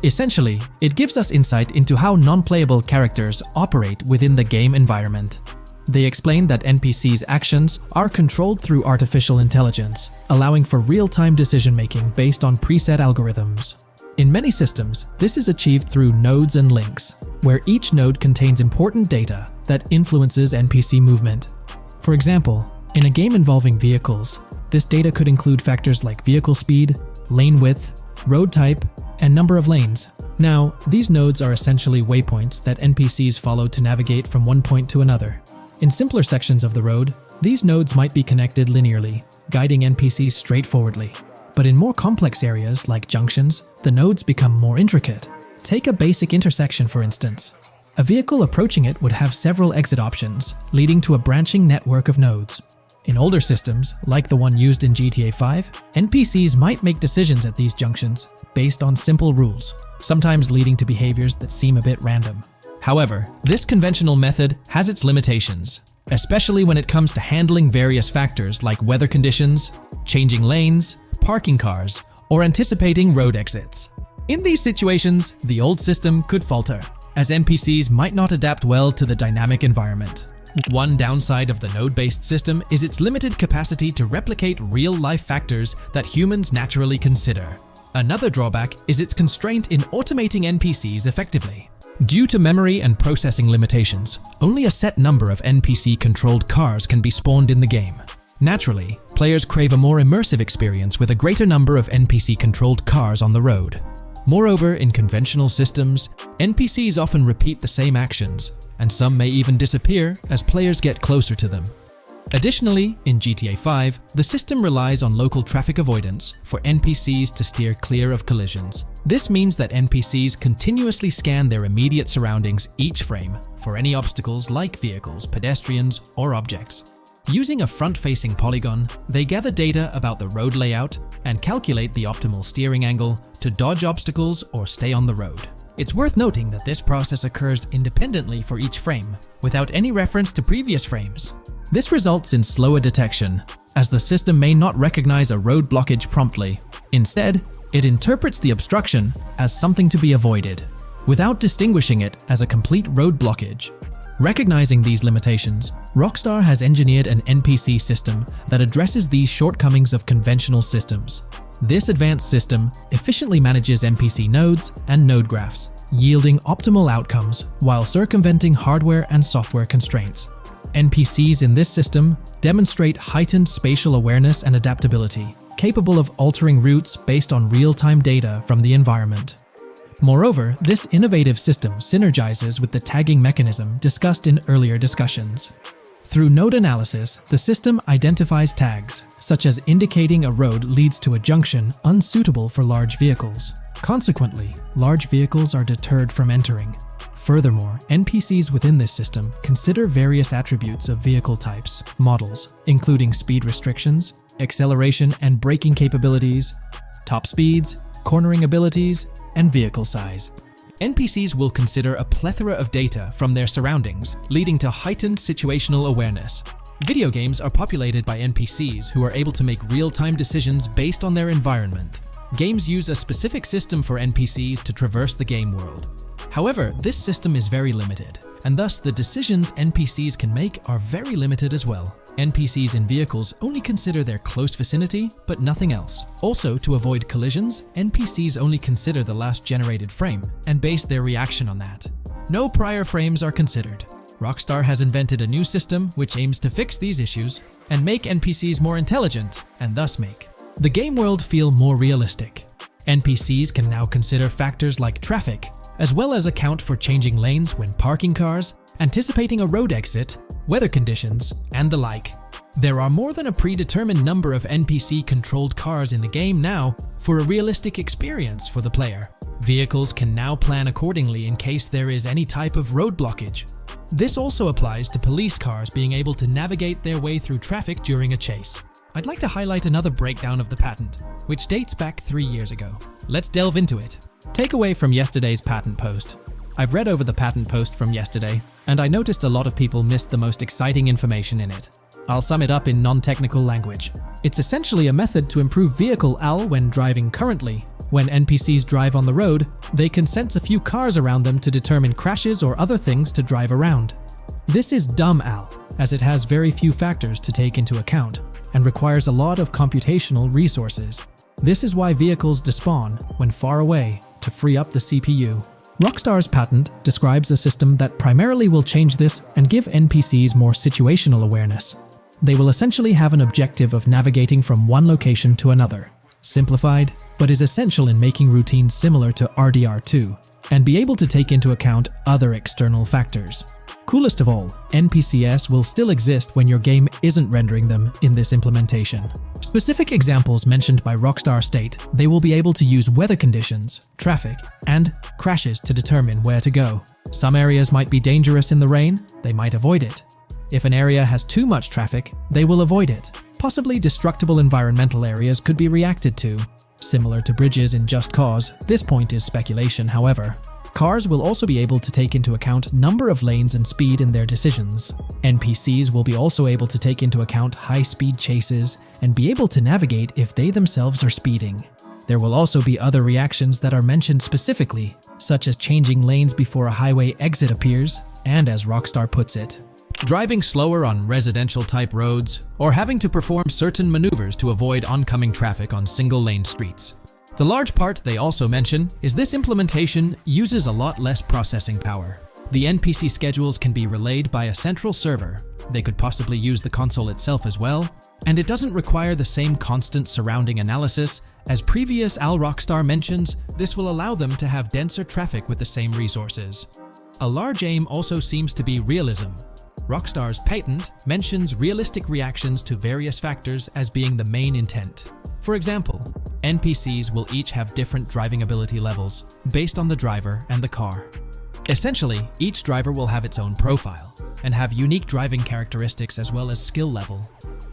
Essentially, it gives us insight into how non-playable characters operate within the game environment. They explain that NPCs' actions are controlled through artificial intelligence, allowing for real-time decision-making based on preset algorithms. In many systems, this is achieved through nodes and links, where each node contains important data that influences NPC movement. For example, in a game involving vehicles, this data could include factors like vehicle speed, lane width, road type, and number of lanes. Now, these nodes are essentially waypoints that NPCs follow to navigate from one point to another. In simpler sections of the road, these nodes might be connected linearly, guiding NPCs straightforwardly. But in more complex areas, like junctions, the nodes become more intricate. Take a basic intersection, for instance. A vehicle approaching it would have several exit options, leading to a branching network of nodes. In older systems, like the one used in GTA 5, NPCs might make decisions at these junctions based on simple rules, sometimes leading to behaviors that seem a bit random. However, this conventional method has its limitations, especially when it comes to handling various factors like weather conditions, changing lanes, parking cars, or anticipating road exits. In these situations, the old system could falter, as NPCs might not adapt well to the dynamic environment. One downside of the node-based system is its limited capacity to replicate real-life factors that humans naturally consider. Another drawback is its constraint in automating NPCs effectively. Due to memory and processing limitations, only a set number of NPC-controlled cars can be spawned in the game. Naturally, players crave a more immersive experience with a greater number of NPC-controlled cars on the road. Moreover, in conventional systems, NPCs often repeat the same actions, and some may even disappear as players get closer to them. Additionally, in GTA 5, the system relies on local traffic avoidance for NPCs to steer clear of collisions. This means that NPCs continuously scan their immediate surroundings each frame for any obstacles like vehicles, pedestrians, or objects. Using a front-facing polygon, they gather data about the road layout and calculate the optimal steering angle to dodge obstacles or stay on the road. It's worth noting that this process occurs independently for each frame, without any reference to previous frames. This results in slower detection, as the system may not recognize a road blockage promptly. Instead, it interprets the obstruction as something to be avoided, without distinguishing it as a complete road blockage. Recognizing these limitations, Rockstar has engineered an NPC system that addresses these shortcomings of conventional systems. This advanced system efficiently manages NPC nodes and node graphs, yielding optimal outcomes while circumventing hardware and software constraints. NPCs in this system demonstrate heightened spatial awareness and adaptability, capable of altering routes based on real-time data from the environment. Moreover, this innovative system synergizes with the tagging mechanism discussed in earlier discussions. Through node analysis, the system identifies tags, such as indicating a road leads to a junction unsuitable for large vehicles. Consequently, large vehicles are deterred from entering. Furthermore, NPCs within this system consider various attributes of vehicle types, models, including speed restrictions, acceleration and braking capabilities, top speeds, cornering abilities, and vehicle size. NPCs will consider a plethora of data from their surroundings, leading to heightened situational awareness. Video games are populated by NPCs who are able to make real-time decisions based on their environment. Games use a specific system for NPCs to traverse the game world. However, this system is very limited, and thus the decisions NPCs can make are very limited as well. NPCs in vehicles only consider their close vicinity, but nothing else. Also, to avoid collisions, NPCs only consider the last generated frame and base their reaction on that. No prior frames are considered. Rockstar has invented a new system which aims to fix these issues and make NPCs more intelligent, and thus make the game world feel more realistic. NPCs can now consider factors like traffic, as well as account for changing lanes when parking cars, anticipating a road exit, weather conditions, and the like. There are more than a predetermined number of NPC-controlled cars in the game now for a realistic experience for the player. Vehicles can now plan accordingly in case there is any type of road blockage. This also applies to police cars being able to navigate their way through traffic during a chase. I'd like to highlight another breakdown of the patent, which dates back 3 years ago. Let's delve into it. Takeaway from yesterday's patent post. I've read over the patent post from yesterday, and I noticed a lot of people missed the most exciting information in it. I'll sum it up in non-technical language. It's essentially a method to improve vehicle AL when driving currently. When NPCs drive on the road, they can sense a few cars around them to determine crashes or other things to drive around. This is dumb AL, as it has very few factors to take into account and requires a lot of computational resources. This is why vehicles despawn when far away to free up the CPU. Rockstar's patent describes a system that primarily will change this and give NPCs more situational awareness. They will essentially have an objective of navigating from one location to another. Simplified, but is essential in making routines similar to RDR2, and be able to take into account other external factors. Coolest of all, NPCs will still exist when your game isn't rendering them in this implementation. Specific examples mentioned by Rockstar state they will be able to use weather conditions, traffic, and crashes to determine where to go. Some areas might be dangerous in the rain, they might avoid it. If an area has too much traffic, they will avoid it. Possibly destructible environmental areas could be reacted to. Similar to bridges in Just Cause, this point is speculation, however. Cars will also be able to take into account number of lanes and speed in their decisions. NPCs will be also able to take into account high-speed chases and be able to navigate if they themselves are speeding. There will also be other reactions that are mentioned specifically, such as changing lanes before a highway exit appears, and as Rockstar puts it, driving slower on residential-type roads, or having to perform certain maneuvers to avoid oncoming traffic on single-lane streets. The large part they also mention is this implementation uses a lot less processing power. The NPC schedules can be relayed by a central server. They could possibly use the console itself as well, and it doesn't require the same constant surrounding analysis. As previous Rockstar mentions, this will allow them to have denser traffic with the same resources. A large aim also seems to be realism. Rockstar's patent mentions realistic reactions to various factors as being the main intent. For example, NPCs will each have different driving ability levels based on the driver and the car. Essentially, each driver will have its own profile and have unique driving characteristics as well as skill level.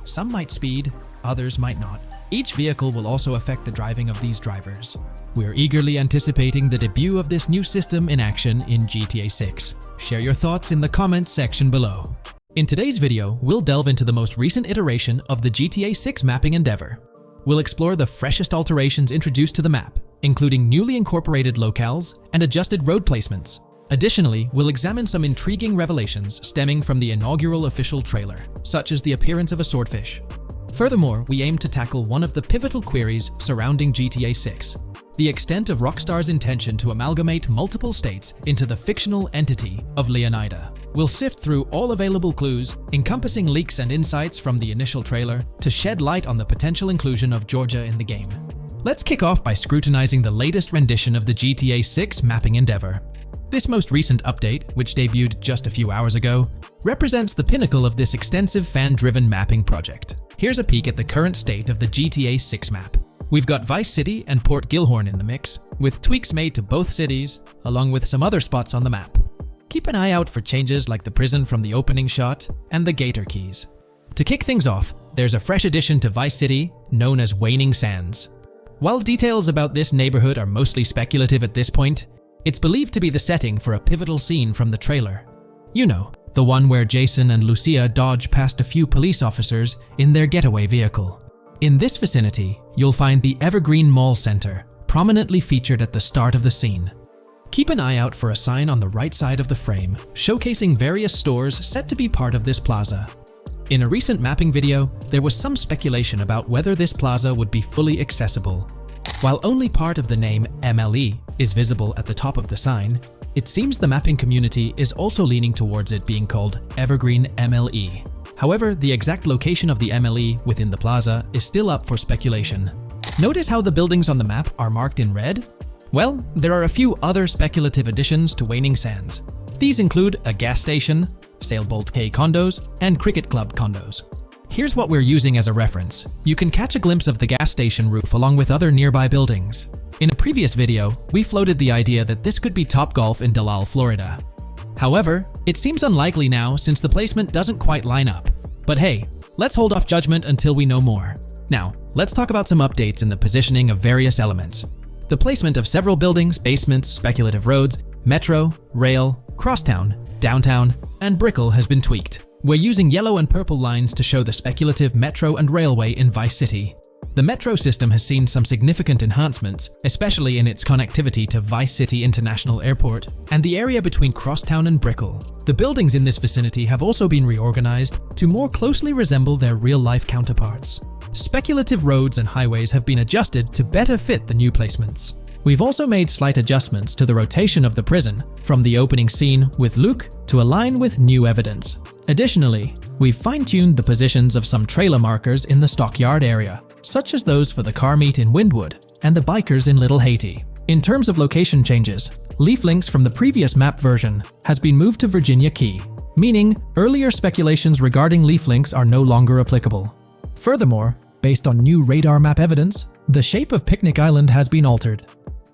Some might speed, others might not. Each vehicle will also affect the driving of these drivers. We're eagerly anticipating the debut of this new system in action in GTA 6. Share your thoughts in the comments section below. In today's video, we'll delve into the most recent iteration of the GTA 6 mapping endeavor. We'll explore the freshest alterations introduced to the map, including newly incorporated locales and adjusted road placements. Additionally, we'll examine some intriguing revelations stemming from the inaugural official trailer, such as the appearance of a swordfish. Furthermore, we aim to tackle one of the pivotal queries surrounding GTA 6, the extent of Rockstar's intention to amalgamate multiple states into the fictional entity of Leonida. We'll sift through all available clues, encompassing leaks and insights from the initial trailer, to shed light on the potential inclusion of Georgia in the game. Let's kick off by scrutinizing the latest rendition of the GTA 6 mapping endeavor. This most recent update, which debuted just a few hours ago, represents the pinnacle of this extensive fan-driven mapping project. Here's a peek at the current state of the GTA 6 map. We've got Vice City and Port Gilhorn in the mix, with tweaks made to both cities, along with some other spots on the map. Keep an eye out for changes like the prison from the opening shot and the Gator Keys. To kick things off, there's a fresh addition to Vice City known as Waning Sands. While details about this neighborhood are mostly speculative at this point, it's believed to be the setting for a pivotal scene from the trailer. You know, the one where Jason and Lucia dodge past a few police officers in their getaway vehicle. In this vicinity, you'll find the Evergreen Mall Center, prominently featured at the start of the scene. Keep an eye out for a sign on the right side of the frame, showcasing various stores set to be part of this plaza. In a recent mapping video, there was some speculation about whether this plaza would be fully accessible. While only part of the name MLE is visible at the top of the sign, it seems the mapping community is also leaning towards it being called Evergreen MLE. However, the exact location of the MLE within the plaza is still up for speculation. Notice how the buildings on the map are marked in red? Well, there are a few other speculative additions to Waning Sands. These include a gas station, Sailbolt K condos, and Cricket Club condos. Here's what we're using as a reference. You can catch a glimpse of the gas station roof along with other nearby buildings. In a previous video, we floated the idea that this could be Topgolf in Dalal, Florida. However, it seems unlikely now since the placement doesn't quite line up. But hey, let's hold off judgment until we know more. Now, let's talk about some updates in the positioning of various elements. The placement of several buildings, basements, speculative roads, metro, rail, crosstown, downtown, and Brickell has been tweaked. We're using yellow and purple lines to show the speculative metro and railway in Vice City. The metro system has seen some significant enhancements, especially in its connectivity to Vice City International Airport and the area between Crosstown and Brickell. The buildings in this vicinity have also been reorganized to more closely resemble their real-life counterparts. Speculative roads and highways have been adjusted to better fit the new placements. We've also made slight adjustments to the rotation of the prison from the opening scene with Luke to align with new evidence. Additionally, we've fine-tuned the positions of some trailer markers in the stockyard area, such as those for the car meet in Windwood and the bikers in Little Haiti. In terms of location changes, Leaf Links from the previous map version has been moved to Virginia Key, meaning earlier speculations regarding Leaf Links are no longer applicable. Furthermore, based on new radar map evidence, the shape of Picnic Island has been altered.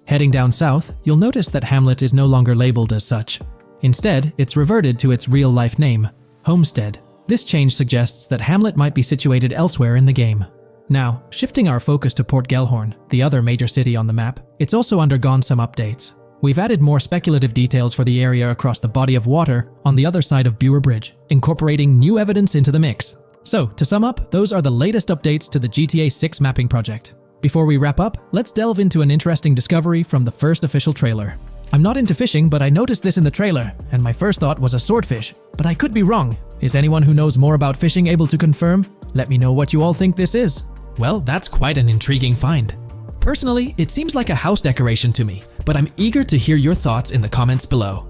Heading down south, you'll notice that Hamlet is no longer labeled as such. Instead, it's reverted to its real-life name, Homestead. This change suggests that Hamlet might be situated elsewhere in the game. Now, shifting our focus to Port Gellhorn, the other major city on the map, it's also undergone some updates. We've added more speculative details for the area across the body of water on the other side of Bure Bridge, incorporating new evidence into the mix. So, to sum up, those are the latest updates to the GTA 6 mapping project. Before we wrap up, let's delve into an interesting discovery from the first official trailer. I'm not into fishing, but I noticed this in the trailer, and my first thought was a swordfish, but I could be wrong. Is anyone who knows more about fishing able to confirm? Let me know what you all think this is. Well, that's quite an intriguing find. Personally, it seems like a house decoration to me, but I'm eager to hear your thoughts in the comments below.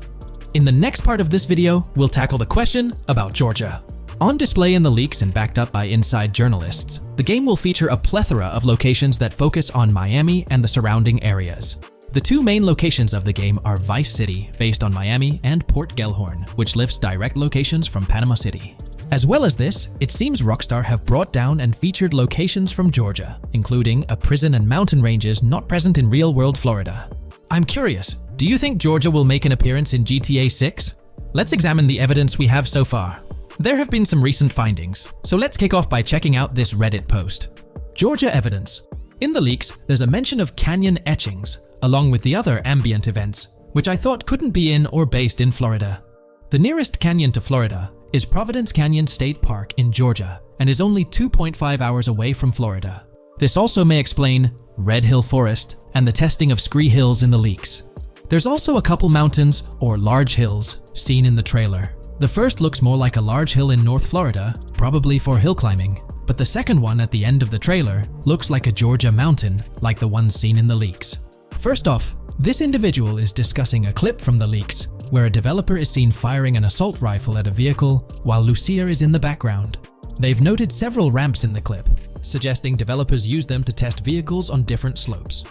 In the next part of this video, we'll tackle the question about Georgia. On display in the leaks and backed up by inside journalists, the game will feature a plethora of locations that focus on Miami and the surrounding areas. The two main locations of the game are Vice City, based on Miami, and Port Gellhorn, which lifts direct locations from Panama City. As well as this, it seems Rockstar have brought down and featured locations from Georgia, including a prison and mountain ranges not present in real-world Florida. I'm curious, do you think Georgia will make an appearance in GTA 6? Let's examine the evidence we have so far. There have been some recent findings, so let's kick off by checking out this Reddit post. Georgia evidence. In the leaks, there's a mention of canyon etchings, along with the other ambient events, which I thought couldn't be in or based in Florida. The nearest canyon to Florida is Providence Canyon State Park in Georgia and is only 2.5 hours away from Florida. This also may explain Red Hill Forest and the testing of Scree Hills in the leaks. There's also a couple mountains or large hills seen in the trailer. The first looks more like a large hill in North Florida, probably for hill climbing, but the second one at the end of the trailer looks like a Georgia mountain, like the one seen in the leaks. First off, this individual is discussing a clip from the leaks, where a developer is seen firing an assault rifle at a vehicle while Lucia is in the background. They've noted several ramps in the clip, suggesting developers use them to test vehicles on different slopes.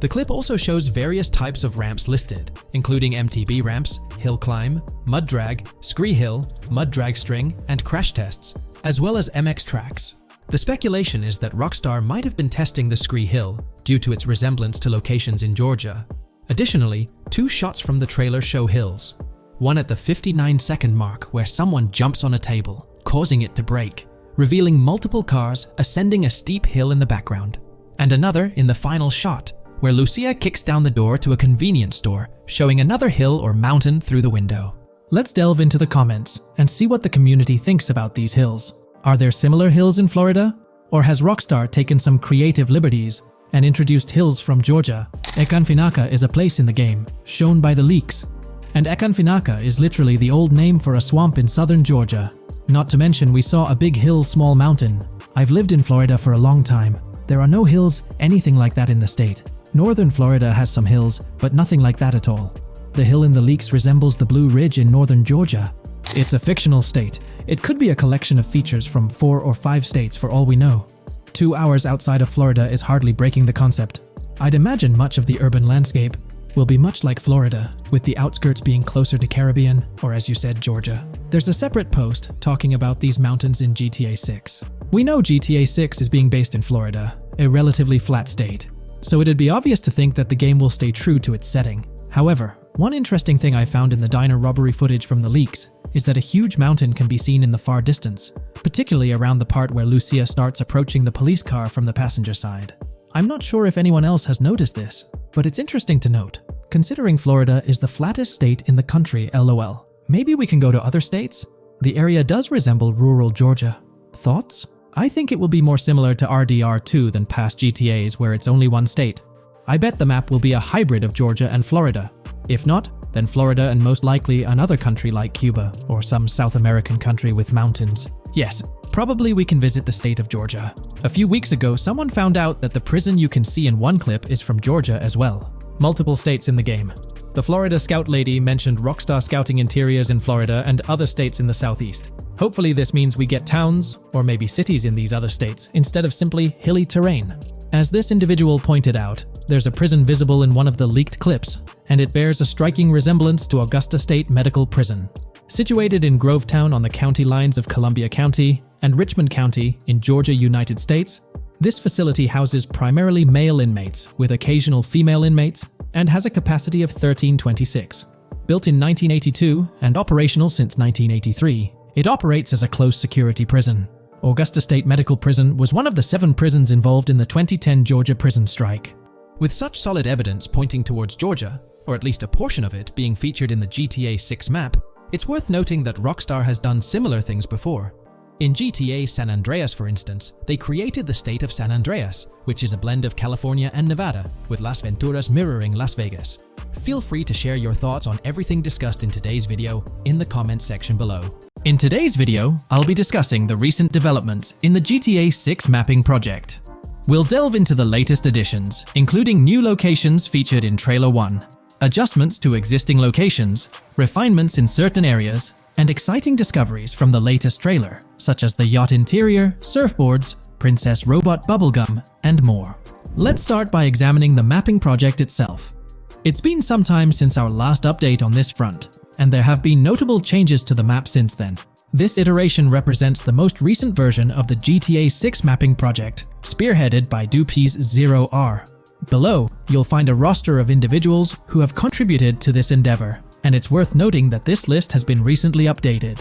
The clip also shows various types of ramps listed, including MTB ramps, hill climb, mud drag, Scree Hill, mud drag string, and crash tests, as well as MX tracks. The speculation is that Rockstar might have been testing the Scree Hill due to its resemblance to locations in Georgia. Additionally, two shots from the trailer show hills. One at the 59-second mark where someone jumps on a table, causing it to break, revealing multiple cars ascending a steep hill in the background. And another in the final shot, where Lucia kicks down the door to a convenience store, showing another hill or mountain through the window. Let's delve into the comments and see what the community thinks about these hills. Are there similar hills in Florida? Or has Rockstar taken some creative liberties and introduced hills from Georgia? Ekanfinaka is a place in the game, shown by the leaks. And Ekanfinaka is literally the old name for a swamp in southern Georgia. Not to mention we saw a big hill, small mountain. I've lived in Florida for a long time. There are no hills, anything like that in the state. Northern Florida has some hills, but nothing like that at all. The hill in the leaks resembles the Blue Ridge in northern Georgia. It's a fictional state. It could be a collection of features from 4 or 5 states for all we know. 2 hours outside of Florida is hardly breaking the concept. I'd imagine much of the urban landscape will be much like Florida, with the outskirts being closer to Caribbean, or as you said, Georgia. There's a separate post talking about these mountains in GTA 6. We know GTA 6 is being based in Florida, a relatively flat state, so it'd be obvious to think that the game will stay true to its setting. However, one interesting thing I found in the diner robbery footage from the leaks is that a huge mountain can be seen in the far distance, particularly around the part where Lucia starts approaching the police car from the passenger side. I'm not sure if anyone else has noticed this, but it's interesting to note, considering Florida is the flattest state in the country, LOL. Maybe we can go to other states? The area does resemble rural Georgia. Thoughts? I think it will be more similar to RDR2 than past GTAs where it's only one state. I bet the map will be a hybrid of Georgia and Florida. If not, then Florida and most likely another country like Cuba or some South American country with mountains. Yes, probably we can visit the state of Georgia. A few weeks ago, someone found out that the prison you can see in one clip is from Georgia as well. Multiple states in the game. The Florida Scout lady mentioned Rockstar Scouting interiors in Florida and other states in the southeast. Hopefully this means we get towns, or maybe cities in these other states, instead of simply hilly terrain. As this individual pointed out, there's a prison visible in one of the leaked clips, and it bears a striking resemblance to Augusta State Medical Prison. Situated in Grovetown on the county lines of Columbia County and Richmond County in Georgia, United States, this facility houses primarily male inmates with occasional female inmates and has a capacity of 1326. Built in 1982 and operational since 1983, it operates as a close security prison. Augusta State Medical Prison was one of the 7 prisons involved in the 2010 Georgia prison strike. With such solid evidence pointing towards Georgia, or at least a portion of it being featured in the GTA 6 map, it's worth noting that Rockstar has done similar things before. In GTA San Andreas, for instance, they created the state of San Andreas, which is a blend of California and Nevada, with Las Venturas mirroring Las Vegas. Feel free to share your thoughts on everything discussed in today's video in the comments section below. In today's video, I'll be discussing the recent developments in the GTA 6 mapping project. We'll delve into the latest additions, including new locations featured in Trailer 1, adjustments to existing locations, refinements in certain areas, and exciting discoveries from the latest trailer, such as the yacht interior, surfboards, Princess Robot bubblegum, and more. Let's start by examining the mapping project itself. It's been some time since our last update on this front, and there have been notable changes to the map since then. This iteration represents the most recent version of the GTA 6 mapping project, spearheaded by Dupees 0R. Below, you'll find a roster of individuals who have contributed to this endeavor, and it's worth noting that this list has been recently updated.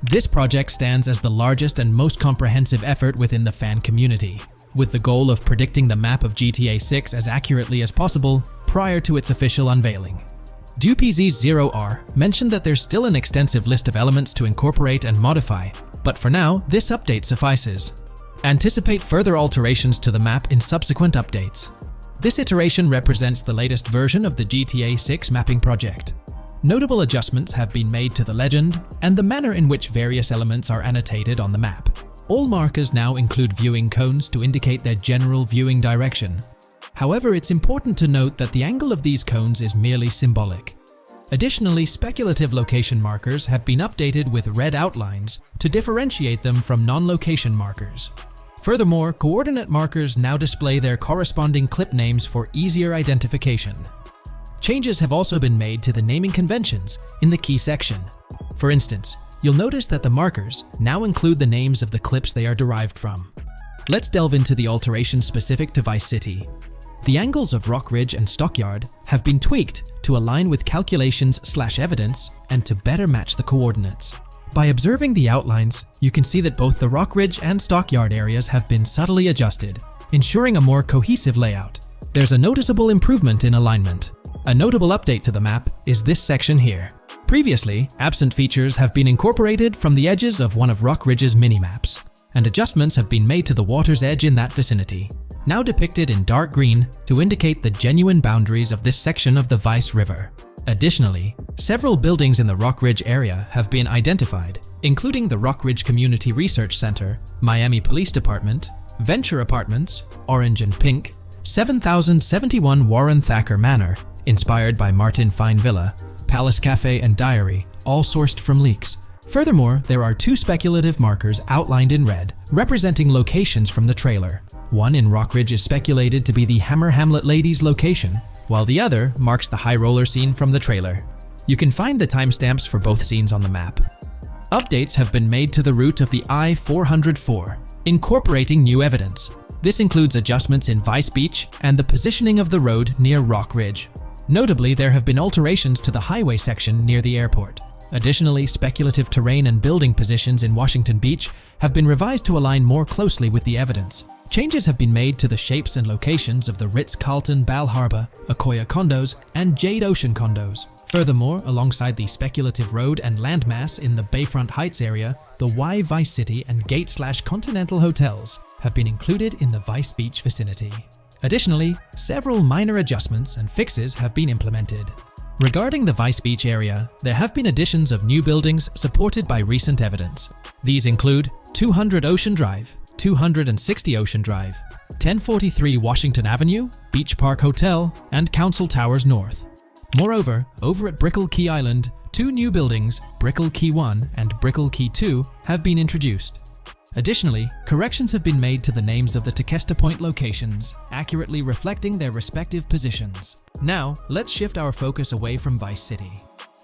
This project stands as the largest and most comprehensive effort within the fan community, with the goal of predicting the map of GTA 6 as accurately as possible prior to its official unveiling. DuPZ0R mentioned that there's still an extensive list of elements to incorporate and modify, but for now, this update suffices. Anticipate further alterations to the map in subsequent updates. This iteration represents the latest version of the GTA 6 mapping project. Notable adjustments have been made to the legend and the manner in which various elements are annotated on the map. All markers now include viewing cones to indicate their general viewing direction. However, it's important to note that the angle of these cones is merely symbolic. Additionally, speculative location markers have been updated with red outlines to differentiate them from non-location markers. Furthermore, coordinate markers now display their corresponding clip names for easier identification. Changes have also been made to the naming conventions in the key section. For instance, you'll notice that the markers now include the names of the clips they are derived from. Let's delve into the alterations specific to Vice City. The angles of Rock Ridge and Stockyard have been tweaked to align with calculations/evidence and to better match the coordinates. By observing the outlines, you can see that both the Rock Ridge and Stockyard areas have been subtly adjusted, ensuring a more cohesive layout. There's a noticeable improvement in alignment. A notable update to the map is this section here. Previously, absent features have been incorporated from the edges of one of Rock Ridge's mini-maps, and adjustments have been made to the water's edge in that vicinity, now depicted in dark green to indicate the genuine boundaries of this section of the Vice River. Additionally, several buildings in the Rock Ridge area have been identified, including the Rock Ridge Community Research Center, Miami Police Department, Venture Apartments, Orange and Pink, 7071 Warren Thacker Manor, inspired by Martin Fine Villa, Palace Cafe and Diary, all sourced from leaks, Furthermore, there are two speculative markers outlined in red, representing locations from the trailer. One in Rockridge is speculated to be the Hammer Hamlet Ladies location, while the other marks the high roller scene from the trailer. You can find the timestamps for both scenes on the map. Updates have been made to the route of the I-404, incorporating new evidence. This includes adjustments in Vice Beach and the positioning of the road near Rockridge. Notably, there have been alterations to the highway section near the airport. Additionally, speculative terrain and building positions in Washington Beach have been revised to align more closely with the evidence. Changes have been made to the shapes and locations of the Ritz-Carlton Bal Harbour, Akoya condos, and Jade Ocean condos. Furthermore, alongside the speculative road and landmass in the Bayfront Heights area, the Y Vice City and Gate/Continental hotels have been included in the Vice Beach vicinity. Additionally, several minor adjustments and fixes have been implemented. Regarding the Vice Beach area, there have been additions of new buildings supported by recent evidence. These include 200 Ocean Drive, 260 Ocean Drive, 1043 Washington Avenue, Beach Park Hotel, and Council Towers North. Moreover, over at Brickell Key Island, two new buildings, Brickell Key 1 and Brickell Key 2, have been introduced. Additionally, corrections have been made to the names of the Tequesta Point locations, accurately reflecting their respective positions. Now, let's shift our focus away from Vice City.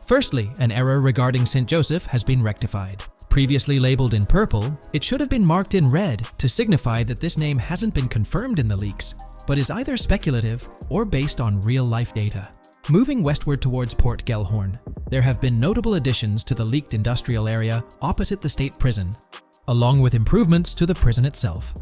Firstly, an error regarding St. Joseph has been rectified. Previously labeled in purple, it should have been marked in red to signify that this name hasn't been confirmed in the leaks, but is either speculative or based on real-life data. Moving westward towards Port Gellhorn, there have been notable additions to the leaked industrial area opposite the state prison, along with improvements to the prison itself.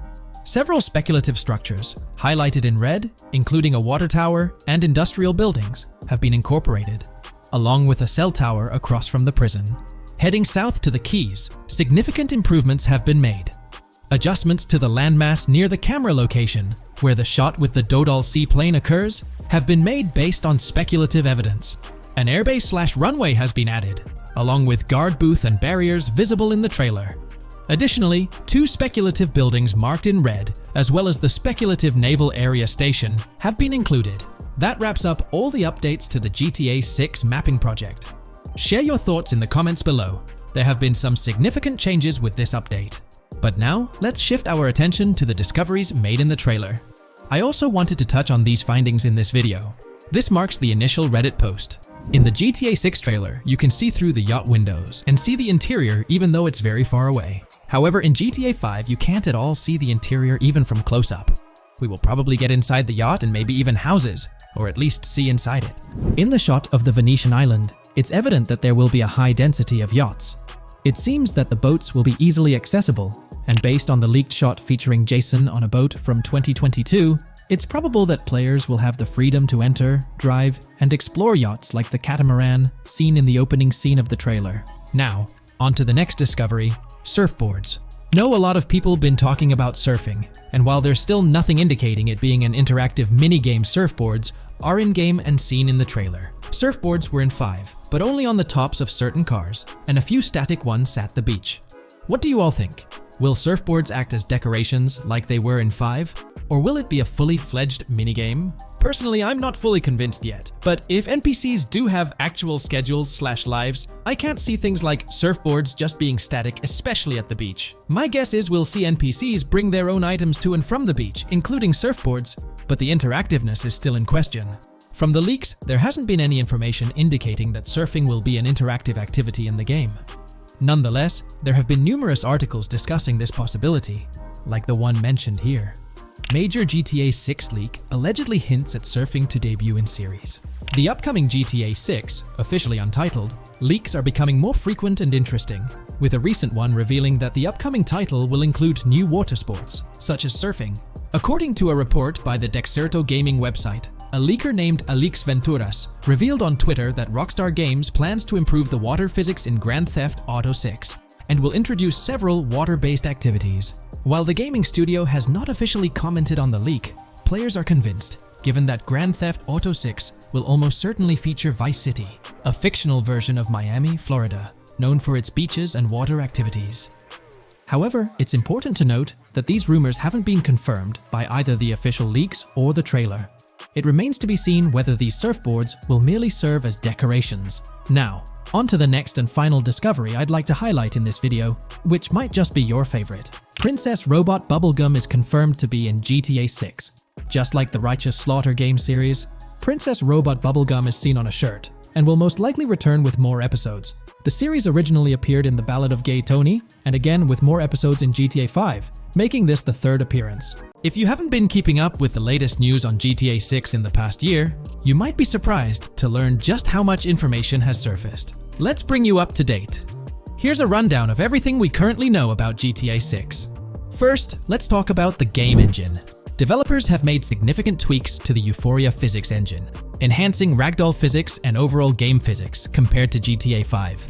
Several speculative structures, highlighted in red, including a water tower and industrial buildings, have been incorporated, along with a cell tower across from the prison. Heading south to the Keys, significant improvements have been made. Adjustments to the landmass near the camera location, where the shot with the Dodal seaplane occurs, have been made based on speculative evidence. An airbase/runway has been added, along with guard booth and barriers visible in the trailer. Additionally, two speculative buildings marked in red, as well as the speculative Naval Area Station, have been included. That wraps up all the updates to the GTA 6 mapping project. Share your thoughts in the comments below. There have been some significant changes with this update. But now, let's shift our attention to the discoveries made in the trailer. I also wanted to touch on these findings in this video. This marks the initial Reddit post. In the GTA 6 trailer, you can see through the yacht windows and see the interior even though it's very far away. However, in GTA 5, you can't at all see the interior even from close up. We will probably get inside the yacht and maybe even houses, or at least see inside it. In the shot of the Venetian island, it's evident that there will be a high density of yachts. It seems that the boats will be easily accessible, and based on the leaked shot featuring Jason on a boat from 2022, it's probable that players will have the freedom to enter, drive, and explore yachts like the catamaran seen in the opening scene of the trailer. Now, on to the next discovery, surfboards. Know a lot of people been talking about surfing, and while there's still nothing indicating it being an interactive minigame, surfboards are in-game and seen in the trailer. Surfboards were in 5, but only on the tops of certain cars, and a few static ones at the beach. What do you all think? Will surfboards act as decorations like they were in 5? Or will it be a fully fledged minigame? Personally, I'm not fully convinced yet, but if NPCs do have actual schedules/lives, I can't see things like surfboards just being static, especially at the beach. My guess is we'll see NPCs bring their own items to and from the beach, including surfboards, but the interactiveness is still in question. From the leaks, there hasn't been any information indicating that surfing will be an interactive activity in the game. Nonetheless, there have been numerous articles discussing this possibility, like the one mentioned here. Major GTA 6 leak allegedly hints at surfing to debut in series. The upcoming GTA 6, officially untitled, leaks are becoming more frequent and interesting, with a recent one revealing that the upcoming title will include new water sports, such as surfing. According to a report by the Dexerto gaming website, a leaker named Alix Venturas revealed on Twitter that Rockstar Games plans to improve the water physics in Grand Theft Auto 6 and will introduce several water-based activities. While the gaming studio has not officially commented on the leak, players are convinced, given that Grand Theft Auto 6 will almost certainly feature Vice City, a fictional version of Miami, Florida, known for its beaches and water activities. However, it's important to note that these rumors haven't been confirmed by either the official leaks or the trailer. It remains to be seen whether these surfboards will merely serve as decorations. Now, On to the next and final discovery I'd like to highlight in this video, which might just be your favorite. Princess Robot Bubblegum is confirmed to be in GTA 6. Just like the Righteous Slaughter game series, Princess Robot Bubblegum is seen on a shirt, and will most likely return with more episodes. The series originally appeared in The Ballad of Gay Tony, and again with more episodes in GTA 5, making this the third appearance. If you haven't been keeping up with the latest news on GTA 6 in the past year, you might be surprised to learn just how much information has surfaced. Let's bring you up to date. Here's a rundown of everything we currently know about GTA 6. First, let's talk about the game engine. Developers have made significant tweaks to the Euphoria physics engine, enhancing ragdoll physics and overall game physics compared to GTA 5.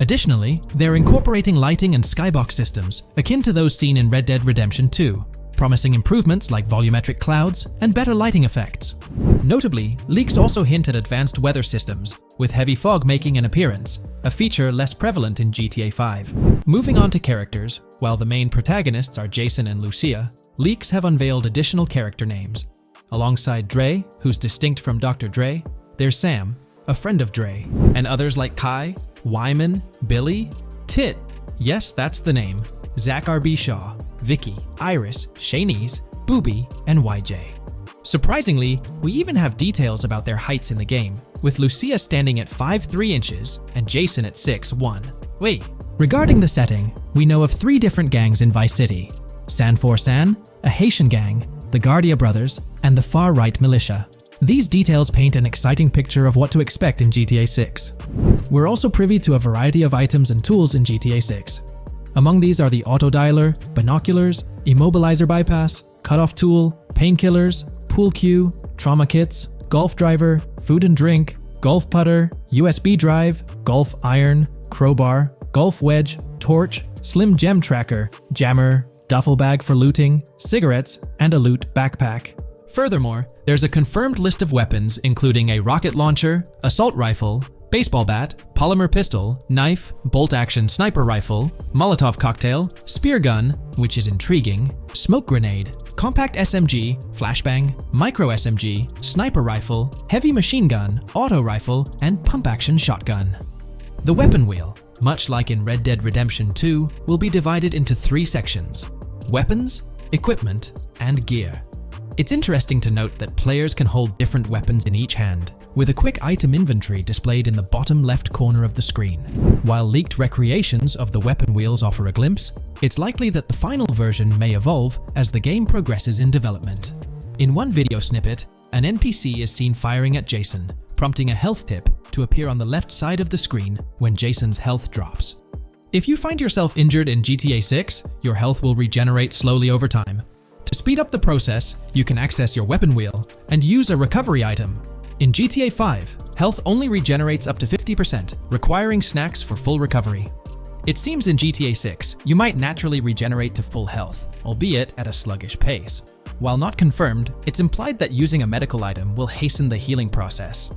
Additionally, they're incorporating lighting and skybox systems akin to those seen in Red Dead Redemption 2, promising improvements like volumetric clouds and better lighting effects. Notably, leaks also hint at advanced weather systems, with heavy fog making an appearance, a feature less prevalent in GTA 5. Moving on to characters, while the main protagonists are Jason and Lucia, leaks have unveiled additional character names. Alongside Dre, who's distinct from Dr. Dre, there's Sam, a friend of Dre, and others like Kai, Wyman, Billy, Tit, yes, that's the name, Zach R.B. Shaw, Vicky, Iris, Shanice, Booby, and YJ. Surprisingly, we even have details about their heights in the game, with Lucia standing at 5'3" inches and Jason at 6'1". Wait, regarding the setting, we know of 3 different gangs in Vice City: San For San, a Haitian gang, the Guardia Brothers, and the far-right militia. These details paint an exciting picture of what to expect in GTA 6. We're also privy to a variety of items and tools in GTA 6. Among these are the auto dialer, binoculars, immobilizer bypass, cutoff tool, painkillers, pool cue, trauma kits, golf driver, food and drink, golf putter, USB drive, golf iron, crowbar, golf wedge, torch, slim gem tracker, jammer, duffel bag for looting, cigarettes, and a loot backpack. Furthermore, there's a confirmed list of weapons including a rocket launcher, assault rifle, baseball bat, polymer pistol, knife, bolt-action sniper rifle, Molotov cocktail, spear gun, which is intriguing, smoke grenade, compact SMG, flashbang, micro SMG, sniper rifle, heavy machine gun, auto rifle, and pump-action shotgun. The weapon wheel, much like in Red Dead Redemption 2, will be divided into 3 sections: weapons, equipment, and gear. It's interesting to note that players can hold different weapons in each hand, with a quick item inventory displayed in the bottom left corner of the screen. While leaked recreations of the weapon wheels offer a glimpse, it's likely that the final version may evolve as the game progresses in development. In one video snippet, an NPC is seen firing at Jason, prompting a health tip to appear on the left side of the screen when Jason's health drops. If you find yourself injured in GTA 6, your health will regenerate slowly over time. To speed up the process, you can access your weapon wheel and use a recovery item. In GTA 5, health only regenerates up to 50%, requiring snacks for full recovery. It seems in GTA 6, you might naturally regenerate to full health, albeit at a sluggish pace. While not confirmed, it's implied that using a medical item will hasten the healing process.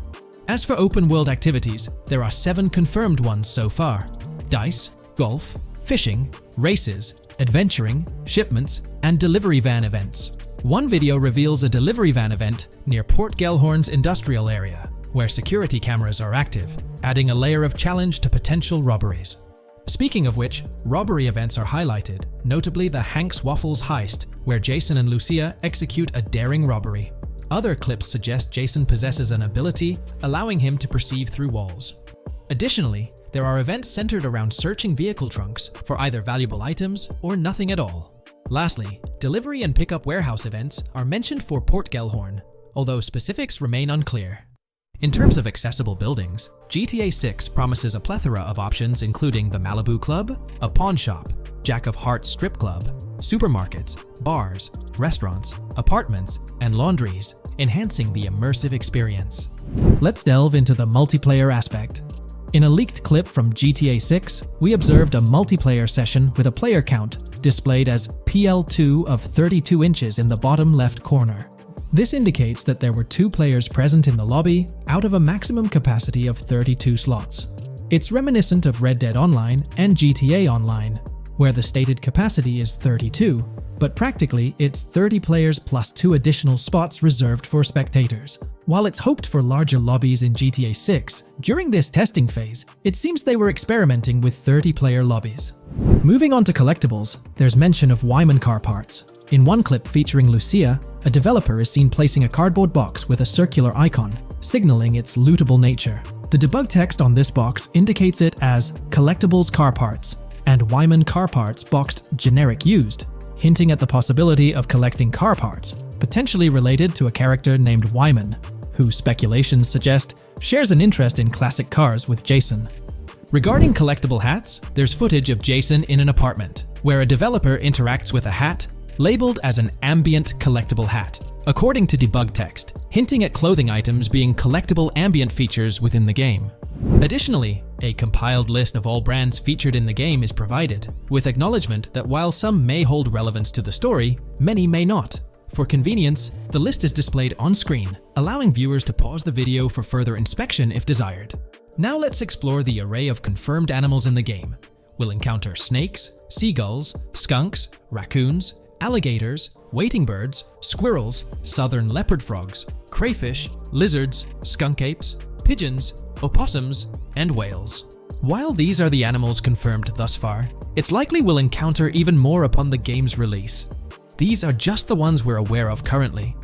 As for open-world activities, there are 7 confirmed ones so far: dice, golf, fishing, races, adventuring, shipments, and delivery van events. One video reveals a delivery van event near Port Gellhorn's industrial area, where security cameras are active, adding a layer of challenge to potential robberies. Speaking of which, robbery events are highlighted, notably the Hank's Waffles heist, where Jason and Lucia execute a daring robbery. Other clips suggest Jason possesses an ability allowing him to perceive through walls. Additionally, there are events centered around searching vehicle trunks for either valuable items or nothing at all. Lastly, delivery and pickup warehouse events are mentioned for Port Gellhorn, although specifics remain unclear. In terms of accessible buildings, GTA 6 promises a plethora of options including the Malibu Club, a pawn shop, Jack of Hearts strip club, supermarkets, bars, restaurants, apartments, and laundries, enhancing the immersive experience. Let's delve into the multiplayer aspect. In a leaked clip from GTA 6, we observed a multiplayer session with a player count displayed as PL2 of 32 inches in the bottom left corner. This indicates that there were 2 players present in the lobby out of a maximum capacity of 32 slots. It's reminiscent of Red Dead Online and GTA Online, where the stated capacity is 32, but practically it's 30 players plus 2 additional spots reserved for spectators. While it's hoped for larger lobbies in GTA 6, during this testing phase, it seems they were experimenting with 30-player lobbies. Moving on to collectibles, there's mention of Wyman car parts. In one clip featuring Lucia, a developer is seen placing a cardboard box with a circular icon, signaling its lootable nature. The debug text on this box indicates it as Collectibles Car Parts and Wyman Car Parts boxed Generic Used, hinting at the possibility of collecting car parts, potentially related to a character named Wyman, who speculations suggest shares an interest in classic cars with Jason. Regarding collectible hats, there's footage of Jason in an apartment, where a developer interacts with a hat labeled as an ambient collectible hat, according to debug text, hinting at clothing items being collectible ambient features within the game. Additionally, a compiled list of all brands featured in the game is provided, with acknowledgement that while some may hold relevance to the story, many may not. For convenience, the list is displayed on screen, allowing viewers to pause the video for further inspection if desired. Now let's explore the array of confirmed animals in the game. We'll encounter snakes, seagulls, skunks, raccoons, alligators, wading birds, squirrels, southern leopard frogs, crayfish, lizards, skunk apes, pigeons, opossums, and whales. While these are the animals confirmed thus far, it's likely we'll encounter even more upon the game's release. These are just the ones we're aware of currently.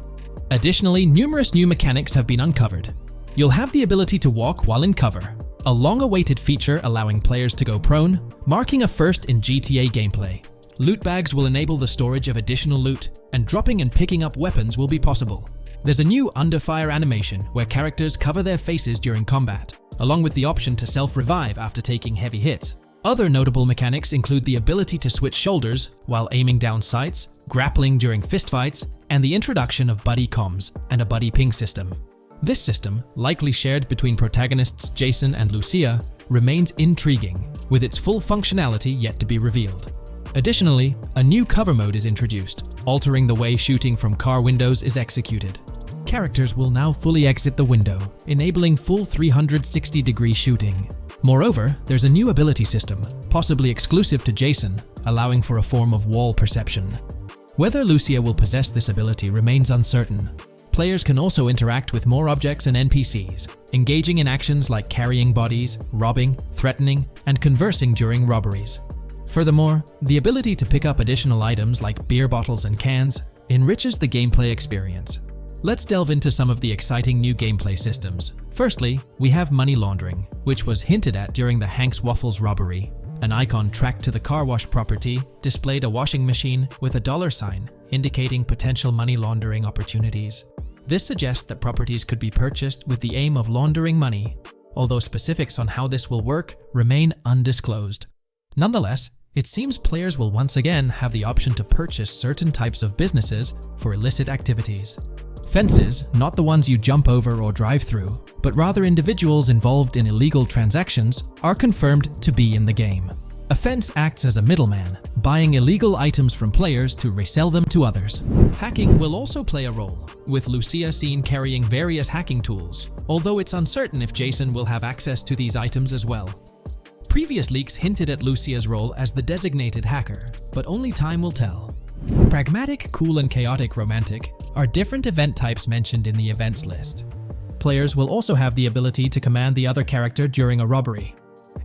Additionally, numerous new mechanics have been uncovered. You'll have the ability to walk while in cover, a long-awaited feature allowing players to go prone, marking a first in GTA gameplay. Loot bags will enable the storage of additional loot, and dropping and picking up weapons will be possible. There's a new under fire animation where characters cover their faces during combat, along with the option to self-revive after taking heavy hits. Other notable mechanics include the ability to switch shoulders while aiming down sights, grappling during fistfights, and the introduction of buddy comms and a buddy ping system. This system, likely shared between protagonists Jason and Lucia, remains intriguing, with its full functionality yet to be revealed. Additionally, a new cover mode is introduced, altering the way shooting from car windows is executed. Characters will now fully exit the window, enabling full 360-degree shooting. Moreover, there's a new ability system, possibly exclusive to Jason, allowing for a form of wall perception. Whether Lucia will possess this ability remains uncertain. Players can also interact with more objects and NPCs, engaging in actions like carrying bodies, robbing, threatening, and conversing during robberies. Furthermore, the ability to pick up additional items like beer bottles and cans enriches the gameplay experience. Let's delve into some of the exciting new gameplay systems. Firstly, we have money laundering, which was hinted at during the Hank's Waffles robbery. An icon tracked to the car wash property displayed a washing machine with a dollar sign, indicating potential money laundering opportunities. This suggests that properties could be purchased with the aim of laundering money, although specifics on how this will work remain undisclosed. Nonetheless, it seems players will once again have the option to purchase certain types of businesses for illicit activities. Fences, not the ones you jump over or drive through, but rather individuals involved in illegal transactions, are confirmed to be in the game. A fence acts as a middleman, buying illegal items from players to resell them to others. Hacking will also play a role, with Lucia seen carrying various hacking tools, although it's uncertain if Jason will have access to these items as well. Previous leaks hinted at Lucia's role as the designated hacker, but only time will tell. Pragmatic, cool, and chaotic romantic are different event types mentioned in the events list. Players will also have the ability to command the other character during a robbery.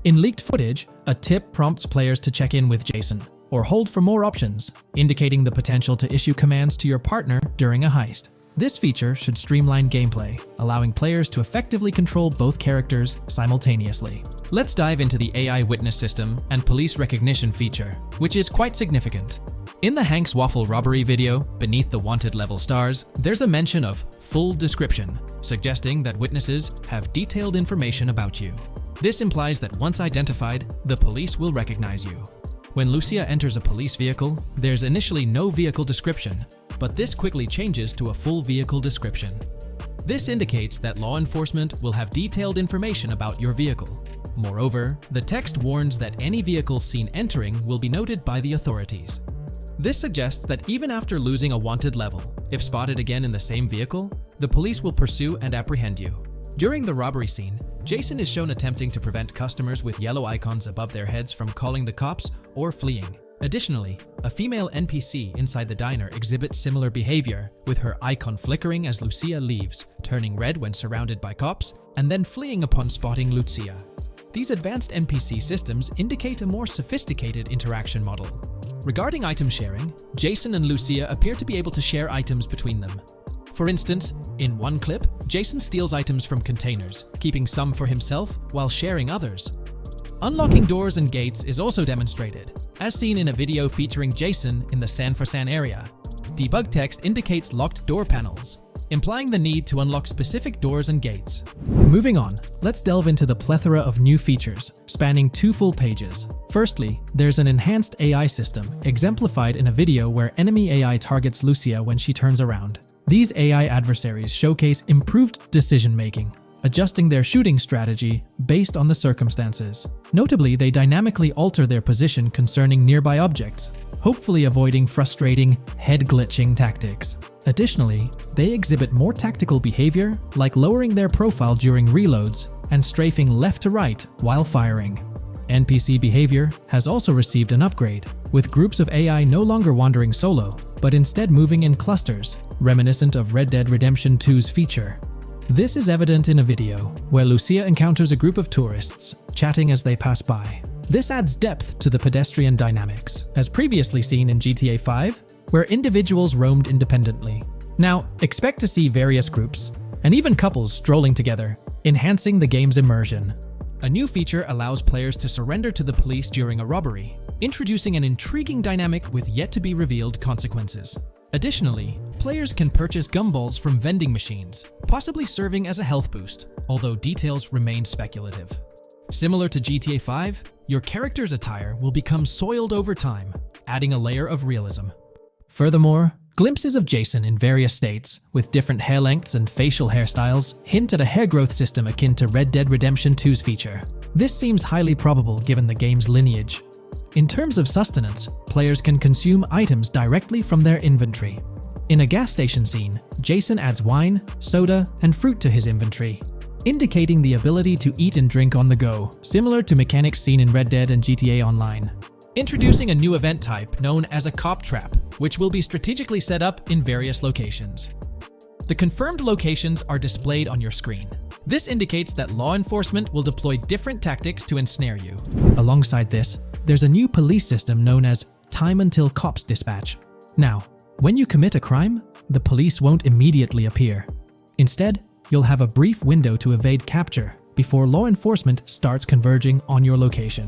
In leaked footage, a tip prompts players to check in with Jason, or hold for more options, indicating the potential to issue commands to your partner during a heist. This feature should streamline gameplay, allowing players to effectively control both characters simultaneously. Let's dive into the AI witness system and police recognition feature, which is quite significant. In the Hank's Waffle robbery video, beneath the wanted level stars, there's a mention of full description, suggesting that witnesses have detailed information about you. This implies that once identified, the police will recognize you. When Lucia enters a police vehicle, there's initially no vehicle description, but this quickly changes to a full vehicle description. This indicates that law enforcement will have detailed information about your vehicle. Moreover, the text warns that any vehicles seen entering will be noted by the authorities. This suggests that even after losing a wanted level, if spotted again in the same vehicle, the police will pursue and apprehend you. During the robbery scene, Jason is shown attempting to prevent customers with yellow icons above their heads from calling the cops or fleeing. Additionally, a female NPC inside the diner exhibits similar behavior, with her icon flickering as Lucia leaves, turning red when surrounded by cops, and then fleeing upon spotting Lucia. These advanced NPC systems indicate a more sophisticated interaction model. Regarding item sharing, Jason and Lucia appear to be able to share items between them. For instance, in one clip, Jason steals items from containers, keeping some for himself while sharing others. Unlocking doors and gates is also demonstrated, as seen in a video featuring Jason in the San Fernando area. Debug text indicates locked door panels, implying the need to unlock specific doors and gates. Moving on, let's delve into the plethora of new features, spanning 2 full pages. Firstly, there's an enhanced AI system, exemplified in a video where enemy AI targets Lucia when she turns around. These AI adversaries showcase improved decision-making, adjusting their shooting strategy based on the circumstances. Notably, they dynamically alter their position concerning nearby objects, hopefully avoiding frustrating, head-glitching tactics. Additionally, they exhibit more tactical behavior, like lowering their profile during reloads and strafing left to right while firing. NPC behavior has also received an upgrade, with groups of AI no longer wandering solo, but instead moving in clusters, reminiscent of Red Dead Redemption 2's feature. This is evident in a video where Lucia encounters a group of tourists, chatting as they pass by. This adds depth to the pedestrian dynamics, as previously seen in GTA 5, where individuals roamed independently. Now, expect to see various groups, and even couples strolling together, enhancing the game's immersion. A new feature allows players to surrender to the police during a robbery, introducing an intriguing dynamic with yet-to-be-revealed consequences. Additionally, players can purchase gumballs from vending machines, possibly serving as a health boost, although details remain speculative. Similar to GTA 5, your character's attire will become soiled over time, adding a layer of realism. Furthermore, glimpses of Jason in various states, with different hair lengths and facial hairstyles, hint at a hair growth system akin to Red Dead Redemption 2's feature. This seems highly probable given the game's lineage. In terms of sustenance, players can consume items directly from their inventory. In a gas station scene, Jason adds wine, soda, and fruit to his inventory, indicating the ability to eat and drink on the go, similar to mechanics seen in Red Dead and GTA Online. Introducing a new event type known as a cop trap, which will be strategically set up in various locations. The confirmed locations are displayed on your screen. This indicates that law enforcement will deploy different tactics to ensnare you. Alongside this, there's a new police system known as Time Until Cops Dispatch. Now, when you commit a crime, the police won't immediately appear. Instead, you'll have a brief window to evade capture before law enforcement starts converging on your location.